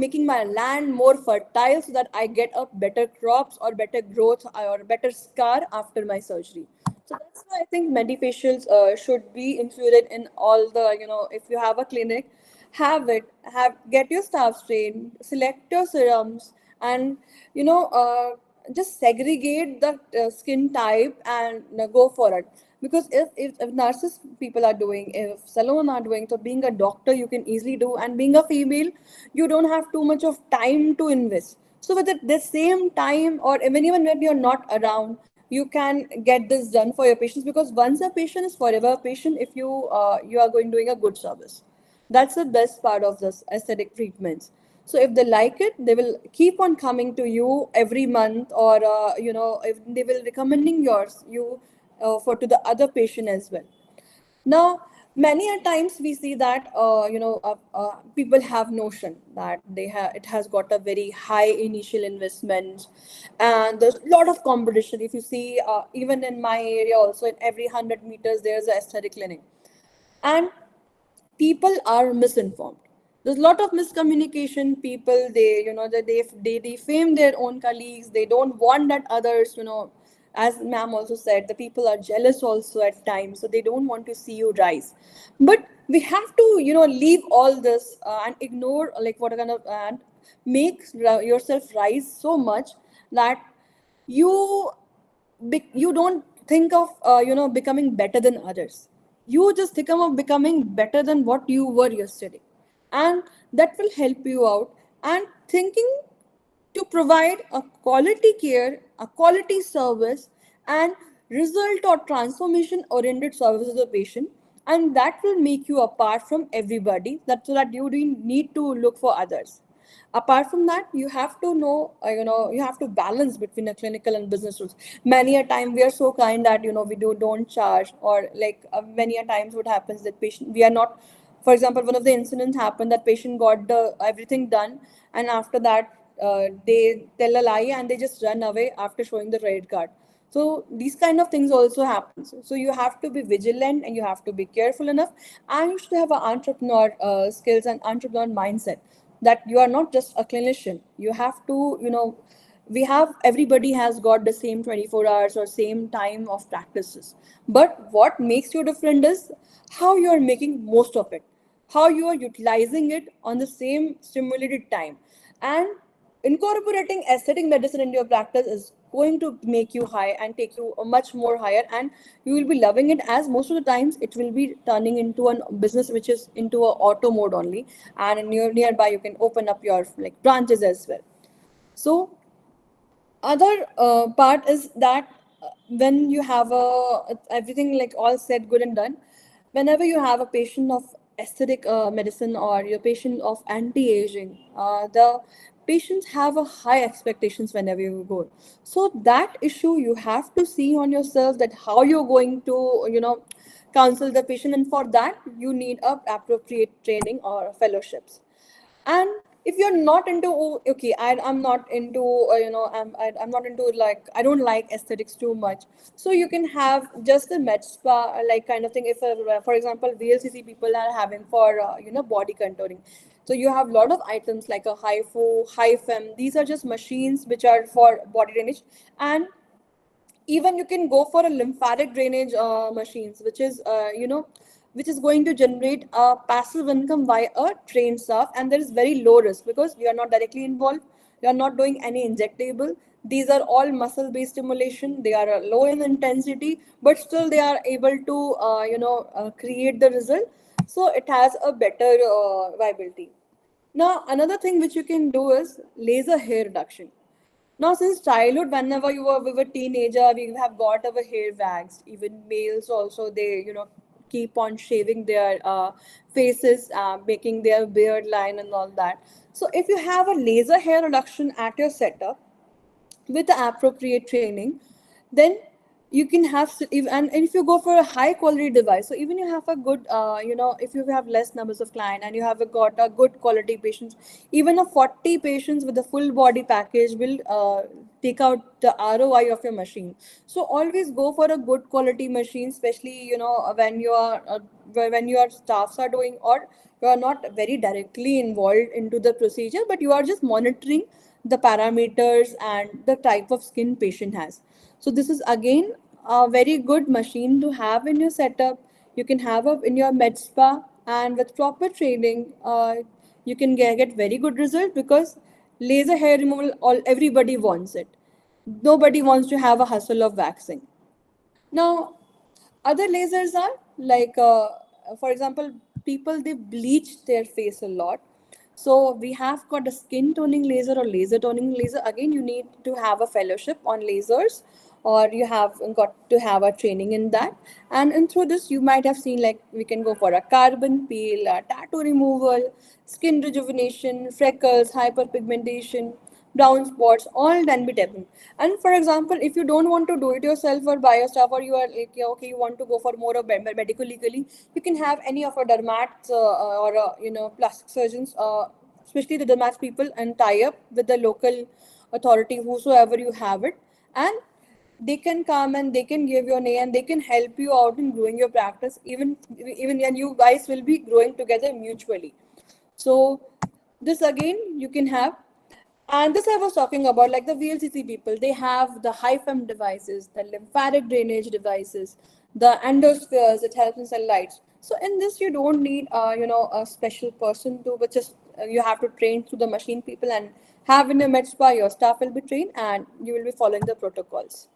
making my land more fertile so that I get a better crops or better growth or better scar after my surgery. So that's why I think medifacials should be included in all the, if you have a clinic, get your staff trained, select your serums, and just segregate the skin type and go for it. Because if nurses people are doing, if salon are doing, so being a doctor you can easily do, and being a female, you don't have too much of time to invest. So with the same time, or even when you're not around, you can get this done for your patients, because once a patient is forever a patient if you are going doing a good service. That's the best part of this aesthetic treatments. So if they like it, they will keep on coming to you every month, or if they will recommending you for to the other patient as well. Now, many a times we see that people have notion that it has got a very high initial investment, and there's a lot of competition. If you see, even in my area, also in every 100 meters there's an aesthetic clinic, and people are misinformed. There's a lot of miscommunication. People, they that they defame their own colleagues. They don't want that others, as ma'am also said, the people are jealous also at times, so they don't want to see you rise. But we have to leave all this and ignore like what kind of, and make yourself rise so much that you you don't think of becoming better than others. You just think of becoming better than what you were yesterday, and that will help you out. And thinking provide a quality care, a quality service, and result or transformation oriented service to the patient, and that will make you apart from everybody, that so that you don't need to look for others. Apart from that, you have to know, you have to balance between a clinical and business rules. Many a time we are so kind that we don't charge, or like many a times what happens that patient we are not. For example, one of the incidents happened that patient got the everything done, and after that they tell a lie and they just run away after showing the credit card. So these kind of things also happens. So you have to be vigilant and you have to be careful enough, and you should have an entrepreneur skills and entrepreneur mindset, that you are not just a clinician. You have to, we have, everybody has got the same 24 hours or same time of practices, but what makes you different is how you are making most of it, how you are utilizing it on the same stimulated time. And incorporating aesthetic medicine into your practice is going to make you high and take you a much more higher, and you will be loving it, as most of the times it will be turning into a business which is into a auto mode only, and nearby you can open up your like branches as well. So other part is that when you have everything like all said, good and done, whenever you have a patient of aesthetic medicine or your patient of anti-aging, the patients have a high expectations whenever you go. So that issue you have to see on yourself, that how you're going to counsel the patient, and for that you need a appropriate training or fellowships. And if you're not into, oh, okay, I'm not into I'm not into, like, I don't like aesthetics too much, so you can have just a med spa like kind of thing. If for example VLCC people are having for body contouring, so you have a lot of items like a HIFU, HIFEM. These are just machines which are for body drainage. And even you can go for a lymphatic drainage machines, which is going to generate a passive income by a trained staff, and there is very low risk because you are not directly involved, you are not doing any injectable. These are all muscle based stimulation. They are low in intensity, but still they are able to create the result. So it has a better viability. Now another thing which you can do is laser hair reduction. Now, since childhood, whenever we were teenager, we have got our hair waxed. Even males also, they keep on shaving their faces, making their beard line and all that. So, if you have a laser hair reduction at your setup with the appropriate training, then you can have, and if you go for a high quality device, so even you have a good if you have less numbers of client and you have got a good quality patients, even a 40 patients with a full body package will take out the ROI of your machine. So always go for a good quality machine, especially when you are when your staffs are doing, or you are not very directly involved into the procedure, but you are just monitoring the parameters and the type of skin patient has. So this is again a very good machine to have in your setup. You can have in your med spa, and with proper training, you can get very good result, because laser hair removal, all everybody wants it. Nobody wants to have a hustle of waxing. Now, other lasers are like, for example, people, they bleach their face a lot. So we have got a skin toning laser or laser toning laser. Again, you need to have a fellowship on lasers, or you have got to have a training in that. And through this, you might have seen, like, we can go for a carbon peel, a tattoo removal, skin rejuvenation, freckles, hyperpigmentation, brown spots, all can be taken. And for example, if you don't want to do it yourself or buy your stuff, or you are like, yeah, okay, you want to go for more of medical legally, you can have any of our dermats or plastic surgeons, especially the dermats people, and tie up with the local authority, whosoever you have it, and they can come and they can give your name and they can help you out in growing your practice, even and you guys will be growing together mutually. So this again you can have. And this I was talking about, like the VLCC people, they have the HIFEM devices, the lymphatic drainage devices, the endospheres, it helps in cell lights. So in this, you don't need, a special person to, but just you have to train through the machine people, and have in a med spa, your staff will be trained and you will be following the protocols.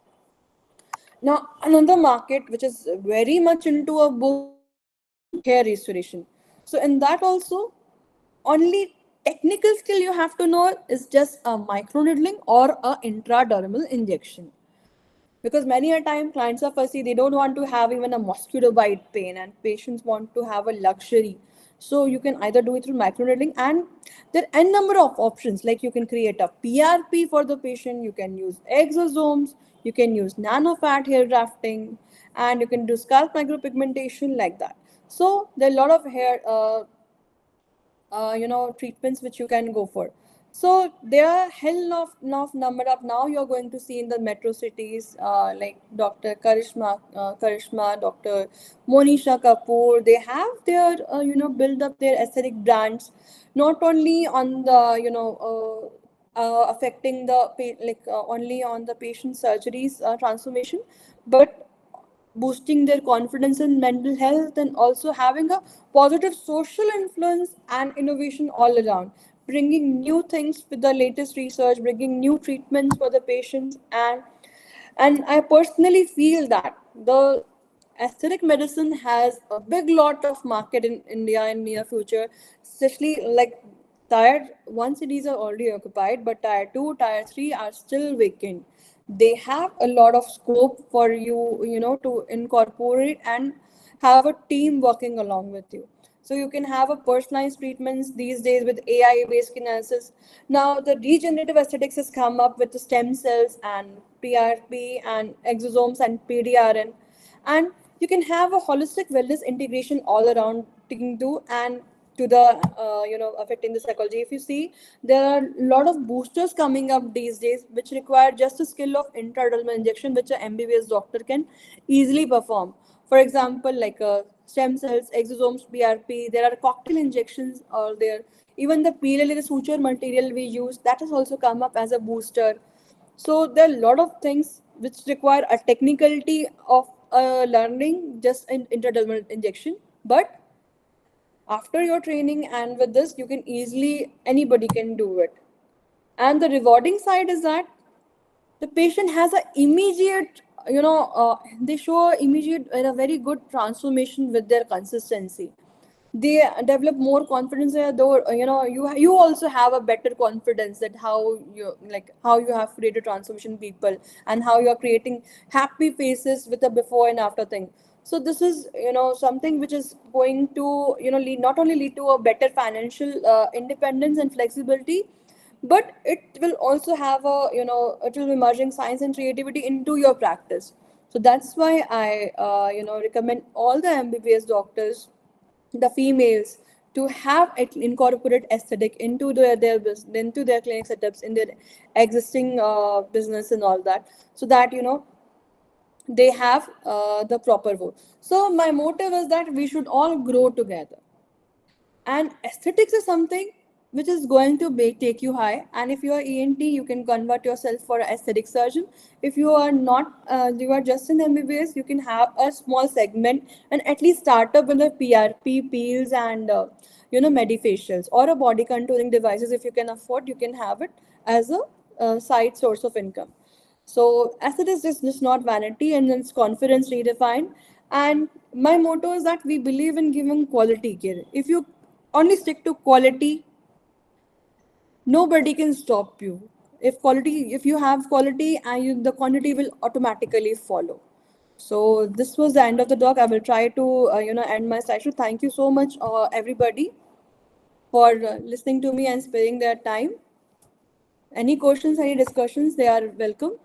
Now, another market which is very much into a boom, hair restoration. So in that also, only technical skill you have to know is just a microneedling or a intradermal injection, because many a time clients are fussy, they don't want to have even a mosquito bite pain, and patients want to have a luxury. So you can either do it through microneedling, and there are n number of options, like you can create a PRP for the patient, you can use exosomes, you can use nanofat hair grafting, and you can do scalp micropigmentation like that. So there are a lot of hair treatments which you can go for. So there are hell of number of, now you're going to see in the metro cities, like Dr. Karishma, Dr. Monisha Kapoor. They have their build up their aesthetic brands, not only on the affecting the only on the patient surgeries transformation, but boosting their confidence in mental health, and also having a positive social influence and innovation all around, bringing new things with the latest research, bringing new treatments for the patients. And I personally feel that the aesthetic medicine has a big lot of market in India in near future, especially like tier 1 cities are already occupied, but tier 2, tier 3 are still vacant. They have a lot of scope for to incorporate and have a team working along with you. So you can have a personalized treatments these days with AI based analysis. Now the regenerative aesthetics has come up with the stem cells and PRP and exosomes and PDRN, and you can have a holistic wellness integration all around taking to and to the affecting the psychology. If you see, there are a lot of boosters coming up these days which require just a skill of intradermal injection, which a MBBS doctor can easily perform. For example, like stem cells, exosomes, PRP, there are cocktail injections or there, even the PLA, the suture material we use, that has also come up as a booster. So there are a lot of things which require a technicality of learning just in intradermal injection. But after your training and with this, you can easily, anybody can do it. And the rewarding side is that the patient has a immediate, they show immediate and a very good transformation with their consistency. They develop more confidence there, though you also have a better confidence that how you have created transformation people, and how you are creating happy faces with a before and after thing. So this is something which is going to lead, not only lead to a better financial independence and flexibility, but it will also have a it will be merging science and creativity into your practice. So that's why I recommend all the MBBS doctors, the females, to have it incorporate aesthetic into into their clinic setups, in their existing business and all that, so that they have the proper vote. So my motive is that we should all grow together, and aesthetics is something which is going to take you high. And if you are ENT, you can convert yourself for an aesthetic surgeon. If you are not, you are just in MBBS, you can have a small segment and at least start up with the PRP peels and medifacials or a body contouring devices. If you can afford, you can have it as a side source of income. So aesthetics is just not vanity, and it's confidence redefined. And my motto is that we believe in giving quality care. If you only stick to quality, nobody can stop you. If you have quality, and the quantity will automatically follow. So this was the end of the talk. I will try to end my session. Thank you so much, everybody, for listening to me and sparing their time. Any questions, any discussions, they are welcome.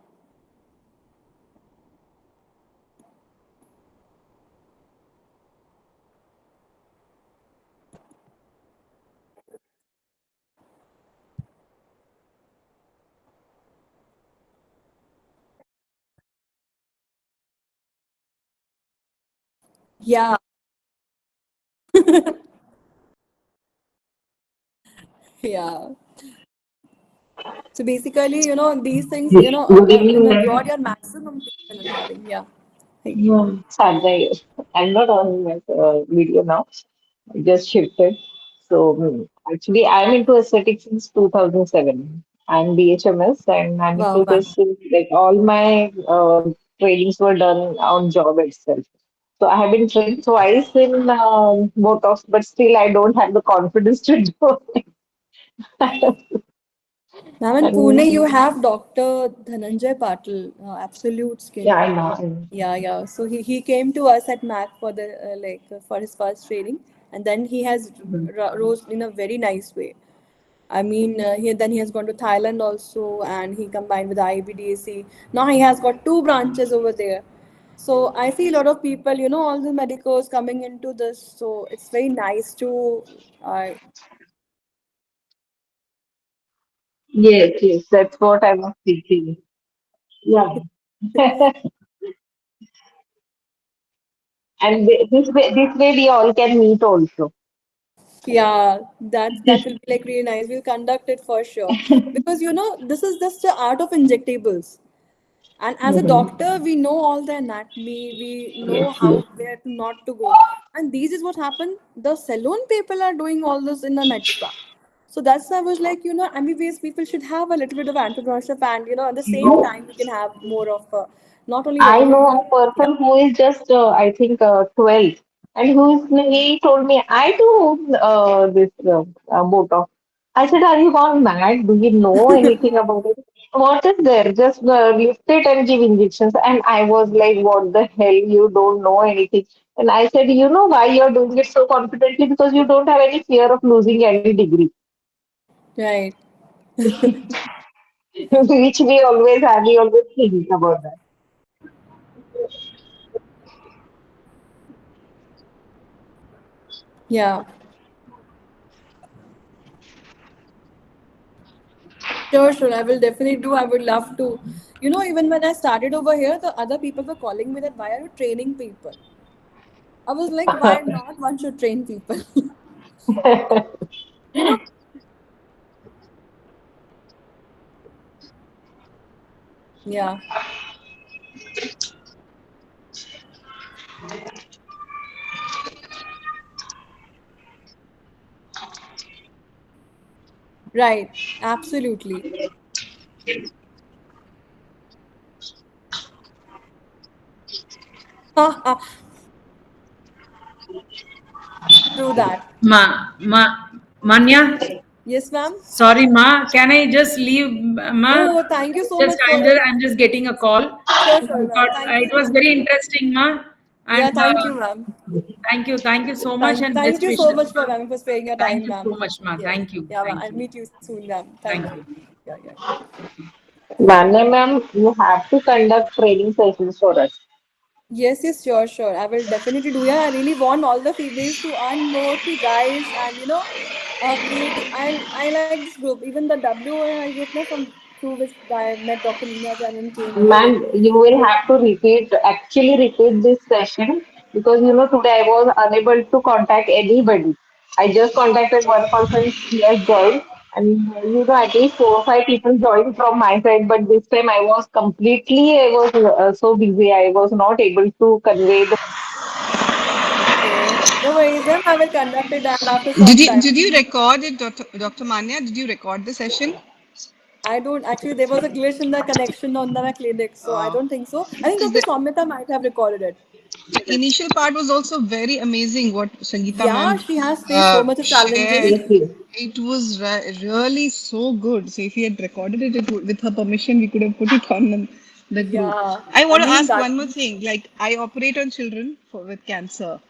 Yeah. Yeah. So basically, these things, Good evening, draw ma'am. your maximum people in having. Yeah. Hey. Sanjay, I'm not on my video now. I just shifted. So, actually, I'm into aesthetics since 2007. I'm BHMS and I'm Wow. into Wow. this, like, all my trainings were done on job itself. So, I have been trained twice in Botox, but still, I don't have the confidence to do it. Ma'am, in Pune, And you have Dr. Dhananjay Patil, Absolute Skin. yeah, I know. I know. Yeah. So he came to us at MAC for the for his first training, and then he has Mhm. rose in a very nice way. I mean, he has gone to Thailand also, and he combined with IBDAC. Now he has got two branches over there. So I see a lot of people, all the medicos coming into this. So it's very nice to, uh, Yes, yes, that's what I was thinking. Yeah. And this way we all can meet also. yeah, that will be like really nice. We'll conduct it for sure because this is just the art of injectables. And as a Mhm. doctor, we know all the anatomy, we know Yes, how yes. where to not to go. And these is what happened. The salon people are doing all this in the med spa. So that's why I was like, MBBS people should have a little bit of entrepreneurship, and at the You same know, time, we can have more of not only I know recommendation. a Yeah, person who is just, I think, 12, and he told me, I do this Botox. I said, are you gone mad? Do you know anything about it? What is there? Just lift it and give injections. And I was like, what the hell? You don't know anything. And I said, you know why you're doing it so confidently? Because you don't have any fear of losing any degree, right. which we always have. We always think about that. Yeah. Sure. I will definitely do. I would love to. Even when I started over here, the other people were calling me that why are you training people? I was like, why not? One should train people. you know, yeah, right. Absolutely. True that. Manya, Yes, ma'am. sorry, ma. Can I just leave, ma? Oh, thank you so Just much for kind your of, I'm time. just getting a call. Sure, ma'am. But Thank you it so was much. very interesting, ma. And Yeah, thank you, ma'am. thank you so much, and Thank best you so wishes, much ma. for sparing your Thank time, you so ma'am. much, ma. Yes. Thank Yeah, ma'am. I'll you, meet you soon, ma'am. Thank thank you. you. Yeah. Manya ma'am, you have to conduct training sessions for us. Yes, sure. I will definitely do. Yeah, I really want all the females to earn more, to rise, and create. I like this group. Even the WI group, na, from through which I met Dr. Neena Jan and came here with Ma'am, me. you will So have to actually repeat this session because today I was unable to contact anybody. I just contacted one person, he has joined, and at least 4 or 5 people joined from my side. But this time I was so busy, I was not able to convey the. okay, no worries. Then I will conduct it and after Did some you time. did you record it, Dr. Manya? Did you record the session? I don't actually. There was a glitch in the connection on the clinic, so I don't think so. I think Because Dr. Somita might have recorded it. the initial part was also very amazing. What Sangeeta Yeah, ma'am she has faced so much of challenges. shared, Yes, yes. it was really so good. So if we had recorded it, with her permission, we could have put it on the group. Yeah, I I want to mean ask that. one more thing. Like I operate on children with cancer.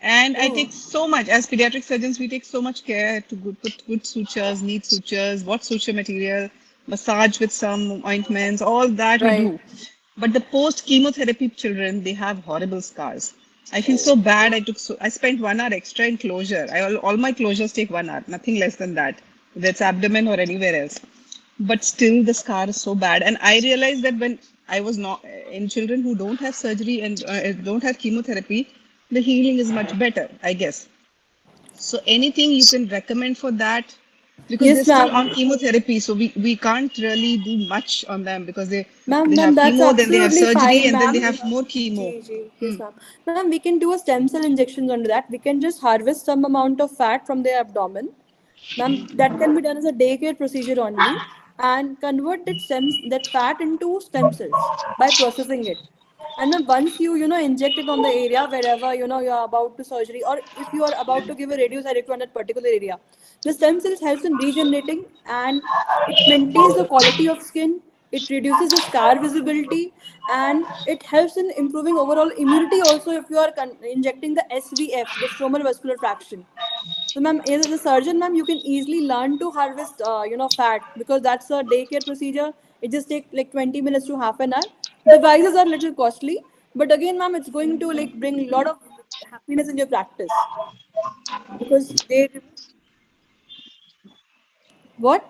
And I Oh, take so much, as pediatric surgeons, we take so much care to put good sutures, neat sutures, what suture material, massage with some ointments, all that we right. do. But the post chemotherapy children, they have horrible scars. I feel so bad. I spent 1 hour extra in closure. All my closures take 1 hour, nothing less than that. Whether it's abdomen or anywhere else. But still, the scar is so bad. And I realized that when I was not in children who don't have surgery and don't have chemotherapy, the healing is much better, I guess. So anything you can recommend for that? Because they're Yes, still ma'am. on chemotherapy, so we can't really do much on them because they Ma'am, have that's chemo, then they have absolutely surgery, fine, and then they ma'am. have more chemo. Yes, ma'am. Ma'am, we can do a stem cell injections under that. We can just harvest some amount of fat from their abdomen. Ma'am, that can be done as a daycare procedure only and convert that fat into stem cells by processing it. And then once you inject it on the area wherever you're about to surgery, or if you are about to give a radiotherapy on that particular area, the stem cells helps in regenerating, and it maintains the quality of skin. It reduces the scar visibility, and it helps in improving overall immunity also if you are injecting the SVF, the stromal vascular fraction. So, ma'am, as a surgeon, ma'am, you can easily learn to harvest, fat, because that's a daycare procedure. It just takes like 20 minutes to half an hour. The devices are little costly, but again, ma'am, it's going to like bring a lot of happiness in your practice, because they what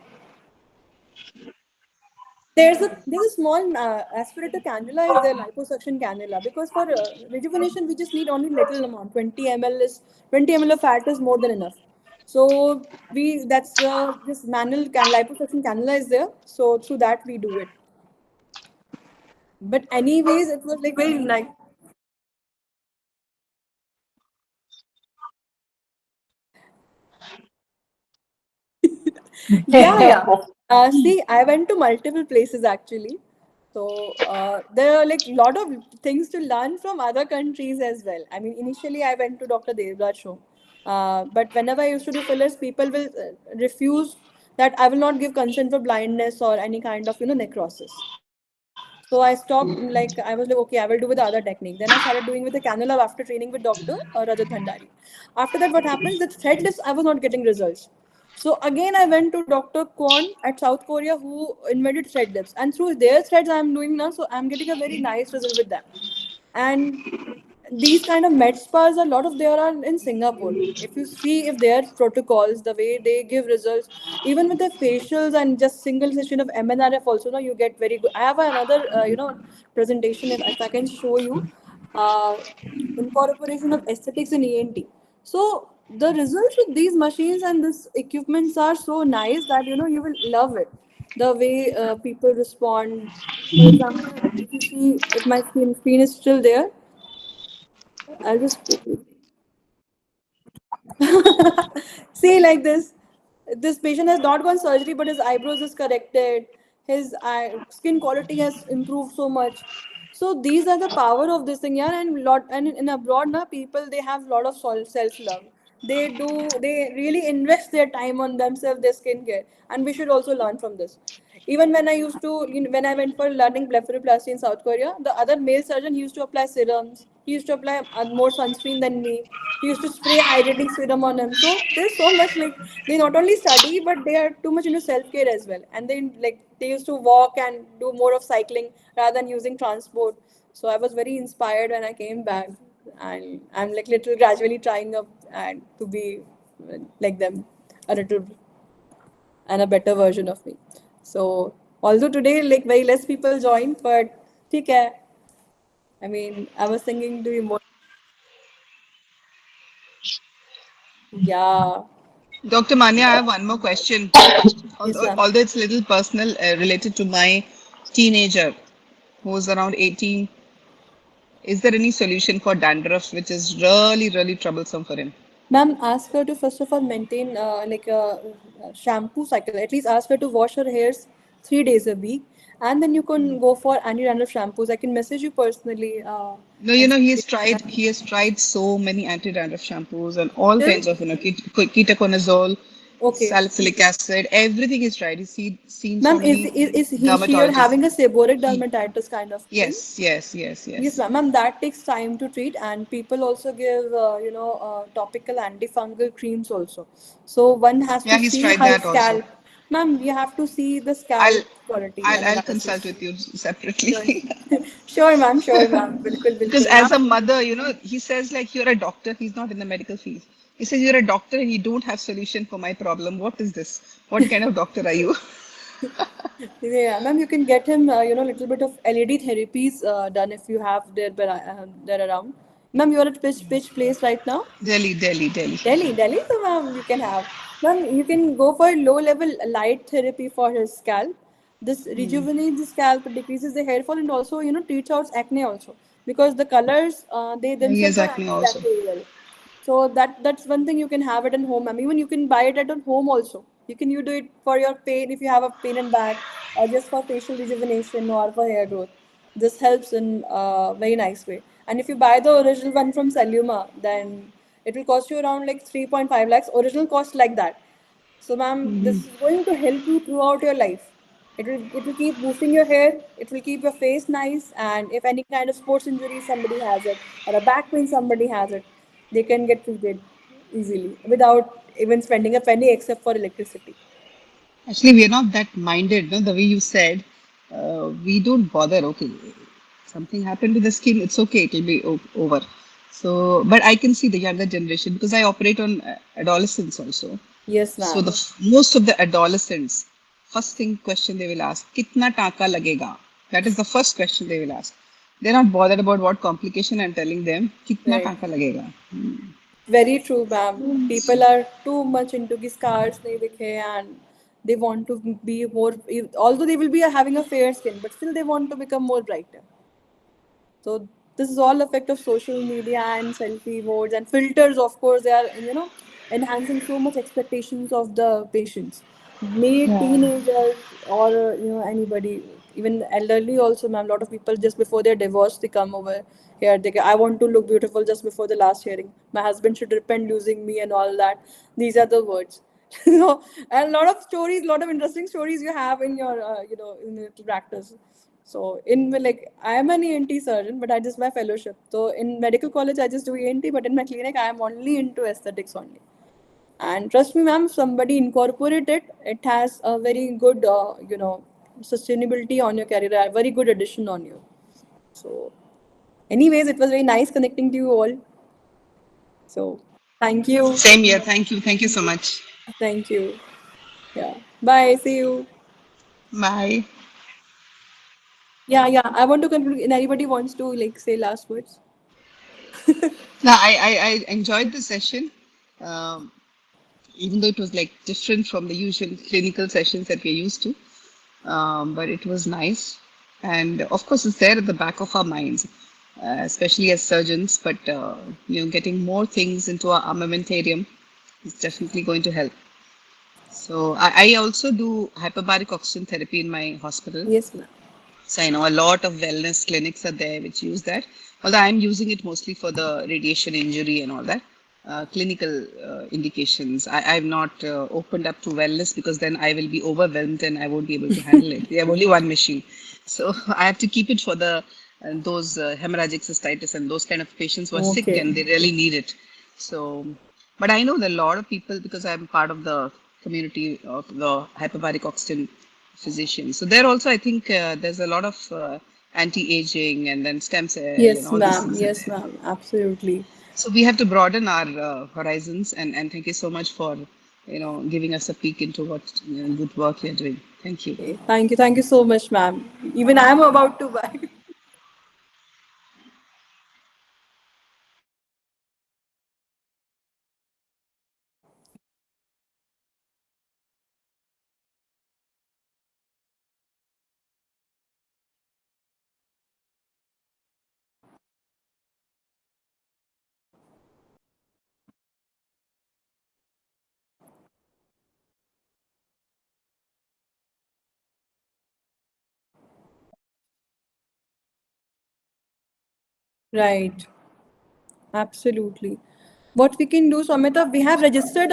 there's a small aspirator cannula is there, liposuction cannula, because for rejuvenation we just need only little amount. 20 ml of fat is more than enough. So we that's this manual liposuction cannula is there. So through that we do it. But anyways, it was like very nice. Yeah. See, I went to multiple places actually. So there are like a lot of things to learn from other countries as well. I mean, initially I went to Dr. Devraj show, but whenever I used to do fillers, people will refuse that I will not give consent for blindness or any kind of necrosis. So I stopped. Like I was like, okay, I will do with the other technique. Then I started doing with the cannula after training with Doctor Rajat Bhandari. After that, what happens? The threadless, I was not getting results. So again, I went to Dr. Kwon at South Korea, who invented thread lips, and through their threads, I'm doing now. So I'm getting a very nice result with them. And these kind of med spas, a lot of there are in Singapore. If you see if their protocols, the way they give results, even with the facials and just single session of MNRF also, you get very good. I have another presentation if I can show you. Uh, Incorporation of aesthetics in ENT. So the results with these machines and this equipments are so nice that you will love it. The way people respond. For example, if you see if my screen is still there, I'll just see like this. This patient has not gone surgery, but his eyebrows is corrected. His skin quality has improved so much. So these are the power of this thing, yeah. And lot and in abroad, na people they have lot of self love. They really invest their time on themselves, their skincare, and we should also learn from this. Even when I used to, when I went for learning blepharoplasty in South Korea, the other male surgeon used to apply serums. He used to apply more sunscreen than me. He used to spray hydrating serum on him. So there's so much like they not only study, but they are too much into self care as well. And they used to walk and do more of cycling rather than using transport. So I was very inspired when I came back, and I'm like little gradually trying up and to be like them a little and a better version of me. So although today like very less people joined, but ठीक है. I mean, I was thinking to be more. Yeah. Dr. Manya, I have one more question. Yes, Although, ma'am. although it's a little personal, related to my teenager who's around 18, is there any solution for dandruff, which is really, really troublesome for him? Ma'am, ask her to first of all maintain like a shampoo cycle. At least ask her to wash her hairs 3 days a week, and then you can go for anti-dandruff shampoos. I can message you personally. No, And he has tried so many anti-dandruff shampoos and all still kinds of, ketoconazole, okay. salicylic acid, everything he's tried. Seen so Ma'am, is, many is is he she are dermatologists. having a seborrheic He, dermatitis kind of thing? yes, yes, yes, Yes, yes. ma'am. That takes time to treat, and people also give, topical antifungal creams also. So one has to Yeah, he's see tried her that also. scalp. Ma'am, you have to see the I'll scalp quality I'll consult analysis. with you Sure, separately. sure, ma'am. Sure, ma'am. Bilkul, Because bilkul, as ma'am. a mother, he says like you're a doctor. He's not in the medical field. He says you're a doctor and you don't have solution for my problem. What is this? What kind of doctor are you? Yeah, ma'am. You can get him, little bit of LED therapies done if you have there around. Ma'am, you're at which place right now? Delhi, Delhi, Delhi. Delhi, so ma'am, you can have. Ma'am, you can go for low level light therapy for his scalp. This rejuvenates the scalp, decreases the hair fall, and also, treats out acne also. Because the colors, they Yeah, he themselves has are acne also. antibacterial. So that's one thing you can have it at home, ma'am. Even you can buy it at home also. You do it for your pain if you have a pain and back, or just for facial rejuvenation or for hair growth. This helps in a very nice way. And if you buy the original one from Celluma, then it will cost you around like 3.5 lakhs. Original cost like that. So, ma'am, this is going to help you throughout your life. It will keep boosting your hair. It will keep your face nice. And if any kind of sports injury somebody has it, or a back pain somebody has it, they can get treated easily without even spending a penny except for electricity. Actually, we are not that minded, no? The way you said, we don't bother. Okay, something happened to the skin, it's okay, it'll be over. So, but I can see the younger generation because I operate on adolescents also. Yes, So ma'am. most of the adolescents, first thing question they will ask, "Kitna taka lagega?" That is the first question they will ask. They're not bothered about what complication I'm telling them. "Kitna Right. taka lagega?" Very true, ma'am. People are too much into the scars nahi dikhe, and they want to be more. Although they will be having a fair skin, but still they want to become more brighter. So this is all effect of social media and selfie modes and filters. Of course, they are enhancing so much expectations of the patients, be it Yeah. teenagers or anybody, even elderly also. Ma'am, a lot of people just before their divorce they come over here. I want to look beautiful just before the last hearing. My husband should repent losing me and all that. These are the words. So, and a lot of stories, a lot of interesting stories you have in your in your practice. So like I am an ENT surgeon, but I just my fellowship. So in medical college I just do ENT, but in my clinic I am only into aesthetics only. And trust me, ma'am, if somebody incorporate it, it has a very good sustainability on your career, a very good addition on you. So, anyways, it was very nice connecting to you all. So thank you, Same here. Thank you. Thank you so much. thank you. Yeah, bye. See you. Bye. Yeah, yeah. I want to conclude. And anybody wants to like say last words? Now, I enjoyed the session. Um, Even though it was like different from the usual clinical sessions that we're used to. But it was nice. And of course, it's there at the back of our minds, especially as surgeons. But getting more things into our armamentarium is definitely going to help. So I also do hyperbaric oxygen therapy in my hospital. Yes, ma'am. So I know a lot of wellness clinics are there which use that. Although I'm using it mostly for the radiation injury and all that. Clinical indications. I've not opened up to wellness because then I will be overwhelmed and I won't be able to handle it. We have only one machine. So I have to keep it for the those hemorrhagic cystitis and those kind of patients who are sick Okay. and they really need it. So, but I know that a lot of people, because I'm part of the community of the hyperbaric oxygen physicians. So there also, I think there's a lot of anti-aging and then stem cell and Yes, all these ma'am. things are Yes, there. ma'am. Absolutely. So we have to broaden our horizons, and thank you so much for giving us a peek into what good work you're doing. Thank you. Okay. Thank you. Thank you so much, ma'am. Even I'm about to buy. Right. Absolutely. What we can do, so Amita, we have registered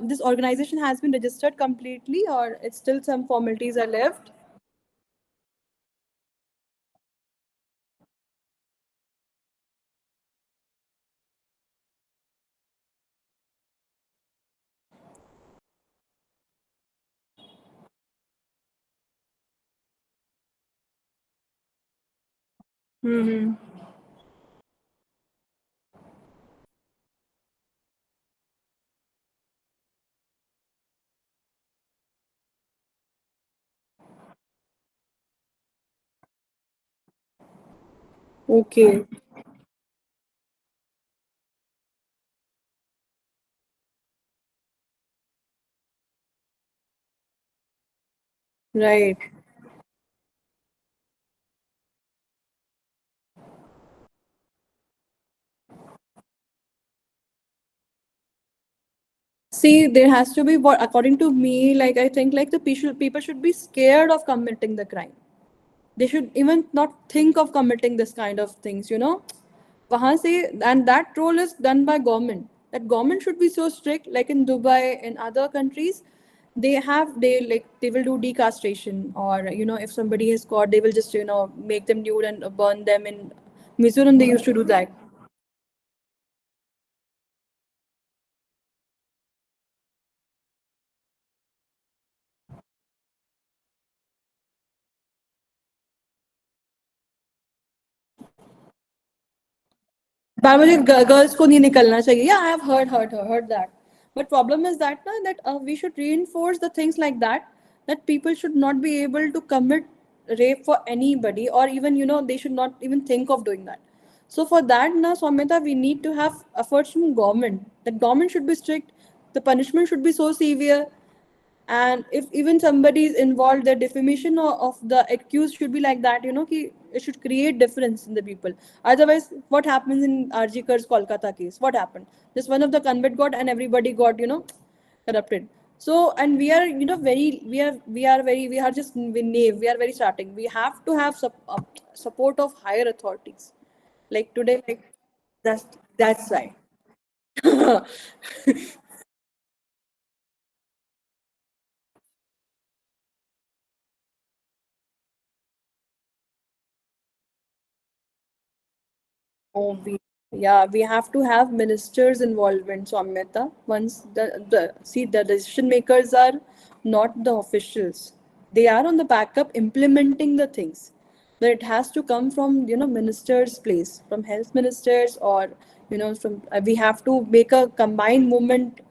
this organization has been registered completely, or it's still some formalities are left? Mm-hmm. Okay. Right. See, there has to be what, according to me, like I think, like the people should be scared of committing the crime. they should even not think of committing this kind of things, you know. वहाँ से, and that role is done by government. That government should be so strict, like in Dubai and other countries, they will do decastration, or you know, if somebody is caught, they will just, you know, make them nude and burn them. In Mizoram they used to do that. बारह बजे girls को नहीं निकलना चाहिए. Yeah, I have heard that. But problem is that na, that we should reinforce the things like that, that people should not be able to commit rape for anybody, or even, you know, they should not even think of doing that. So for that na, Swamita, we need to have efforts from government. The government should be strict. The punishment should be so severe, and if even somebody is involved, the defamation of the accused should be like that, you know, ki it should create difference in the people. Otherwise, what happens in RG Kar's Kolkata case? What happened? Just one of the convict got, and everybody got, you know, corrupted. So, and we are, you know, we are just naive. We are very starting. We have to have support of higher authorities. Like today, like that's right. Oh, yeah, we have to have ministers' involvement, Samyata. Once the decision makers are not the officials. They are on the backup implementing the things. But it has to come from, you know, ministers' place, from health ministers, or, you know, from we have to make a combined movement,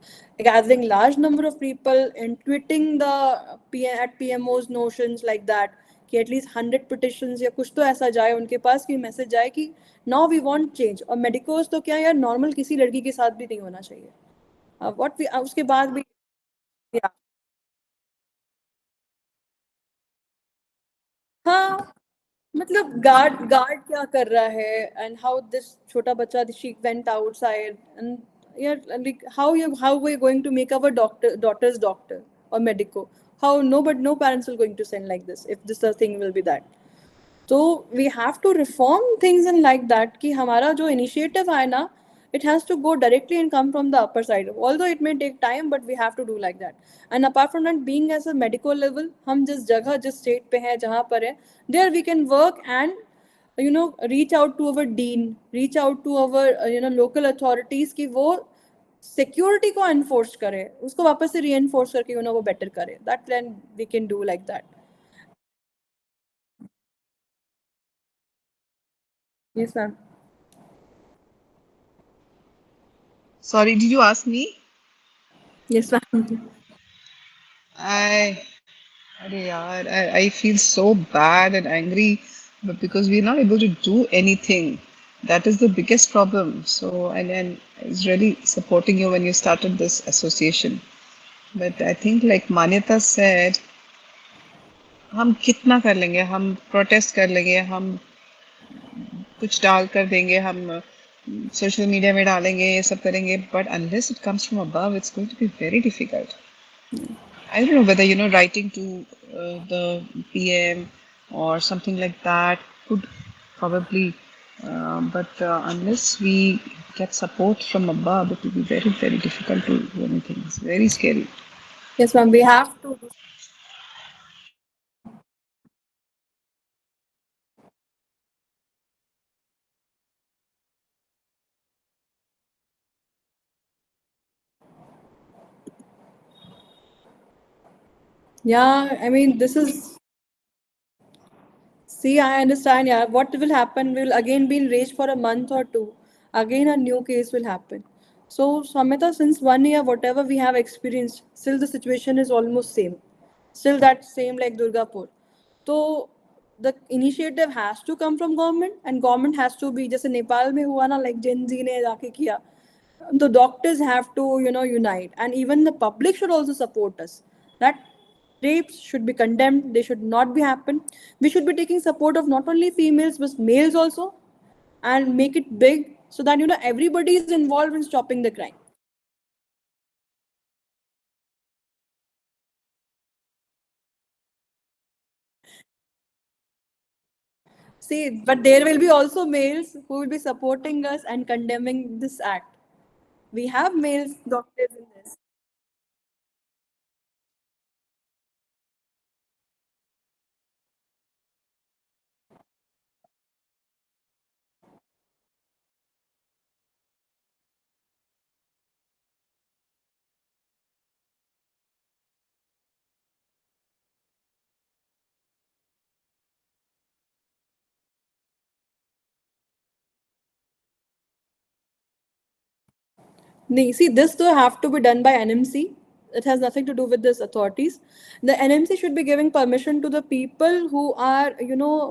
gathering large number of people and tweeting the at PMO's notions like that, कि at least 100 petitions या कुछ तो ऐसा जाए उनके पास, कि message जाए कि नाउ वी वांट चेंज. और मेडिकोज तो क्या यार, नॉर्मल किसी लड़की के साथ भी नहीं होना चाहिए. व्हाट वी उसके बाद भी. या हाँ, मतलब गार्ड गार्ड क्या कर रहा है, एंड हाउ दिस छोटा बच्चा, शी वेंट आउटसाइड, एंड यार, like how we going to make our daughters doctor और medico. How no, but no parents will going to send like this if this thing will be that. तो we have to reform things in like that, कि हमारा जो initiative है ना, it has to go directly and come from the upper side, although it may take time, but we have to do like that. And apart from that, being as a medical level, हम जिस जगह जिस state पे हैं, जहाँ पर है, there we can work and, you know, reach out to our dean, reach out to our you know, local authorities, कि वो security को enforce करे, उसको वापस से reinforce करके, you know, वो better करे. That then we can do like that. Yes, ma'am. Sorry, did you ask me? Yes, ma'am. I, अरे यार, I feel so bad and angry, but because we're not able to do anything. That is the biggest problem. So, and I was really supporting you when you started this association. But I think, like Manyata said, हम कितना कर लेंगे, हम protest कर लेंगे, हम कुछ डाल कर देंगे, हम सोशल मीडिया में डालेंगे, ये सब करेंगे, but unless it comes from above, it's going to be very difficult. I don't know whether, writing to the PM or something like that could probably, but unless we get support from above, it will be very, very difficult to do anything. It's very scary. Yes, ma'am. We have to. Yeah, I mean, this is. See, I understand. Yeah, what will happen? Will again be enraged for a month or two. Again, a new case will happen. So, Samita, since 1 year, whatever we have experienced, still the situation is almost same. Still that same like Durgapur. So, the initiative has to come from government, and government has to be, जैसे नेपाल में हुआ ना, like Gen Z ने जाके किया. The doctors have to, you know, unite, and even the public should also support us, that rapes should be condemned, they should not be happen. We should be taking support of not only females but males also, and make it big, so that, you know, everybody is involved in stopping the crime. See, but there will be also males who will be supporting us and condemning this act. We have males doctors in this. Nee, see, this though have to be done by NMC. It has nothing to do with this authorities. The NMC should be giving permission to the people who are,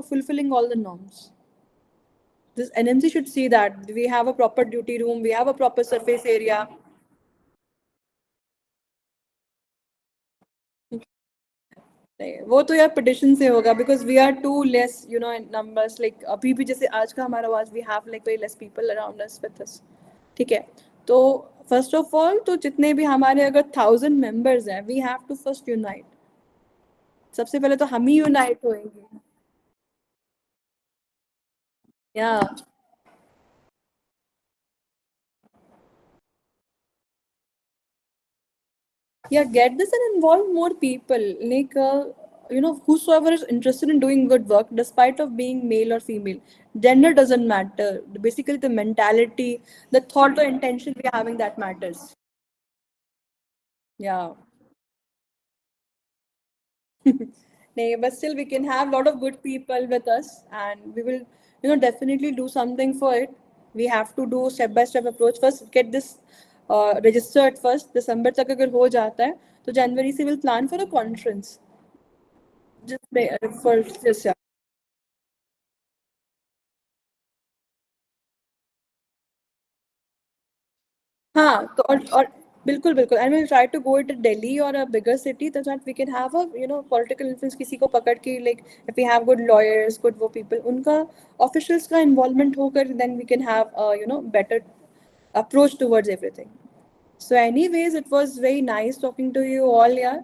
fulfilling all the norms. This NMC should see that we have a proper duty room, we have a proper surface area. नहीं, वो तो यार petition से होगा because we are too less, in numbers. Like अभी भी जैसे आज का हमारा आवाज we have like very less people around us with us. ठीक है, तो फर्स्ट ऑफ ऑल तो जितने भी हमारे अगर 1,000 members हैं, we have to first unite. सबसे पहले तो हम ही यूनाइट होएंगे. या get this and involve more people, like whosoever is interested in doing good work despite of being male or female. Gender doesn't matter. Basically the mentality, the thought or intention we are having, that matters. Yeah. Nee, but still we can have a lot of good people with us, and we will, definitely do something for it. We have to do step by step approach. First get this registered first. December तक अगर हो जाता है तो January से we'll plan for a conference. For just, yeah. हाँ तो और बिल्कुल बिल्कुल, and we'll try to go to Delhi or a bigger city so that we can have a political influence. किसी को पकड़ के, like if we have good lawyers, good वो people, उनका officials का involvement होकर, then we can have better approach towards everything. So anyways, it was very nice talking to you all. Yeah,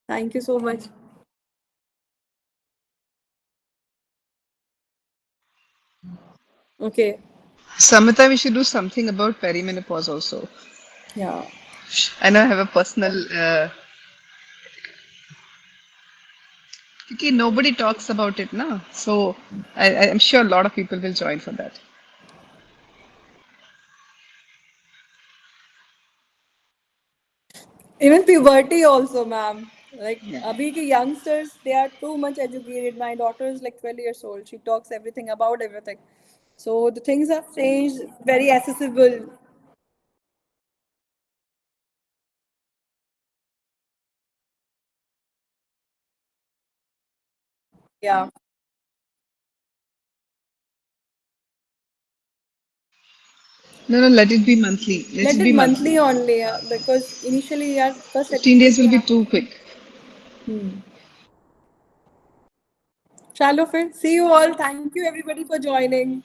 thank you so much. Okay. Samita, we should do something about perimenopause also. Yeah. I know I have a personal. Because nobody talks about it now, so I'm sure a lot of people will join for that. Even puberty also, ma'am. Like Yeah. abhi ke youngsters, they are too much educated. My daughter is like 12 years old. She talks everything about everything. So the things have changed, very accessible. Yeah. No, no, let it be monthly. Let Let it it be monthly. monthly only, yeah, because initially, yeah, first 15 days education will be happen. too quick. Chalo फिर. See you all. Thank you everybody for joining.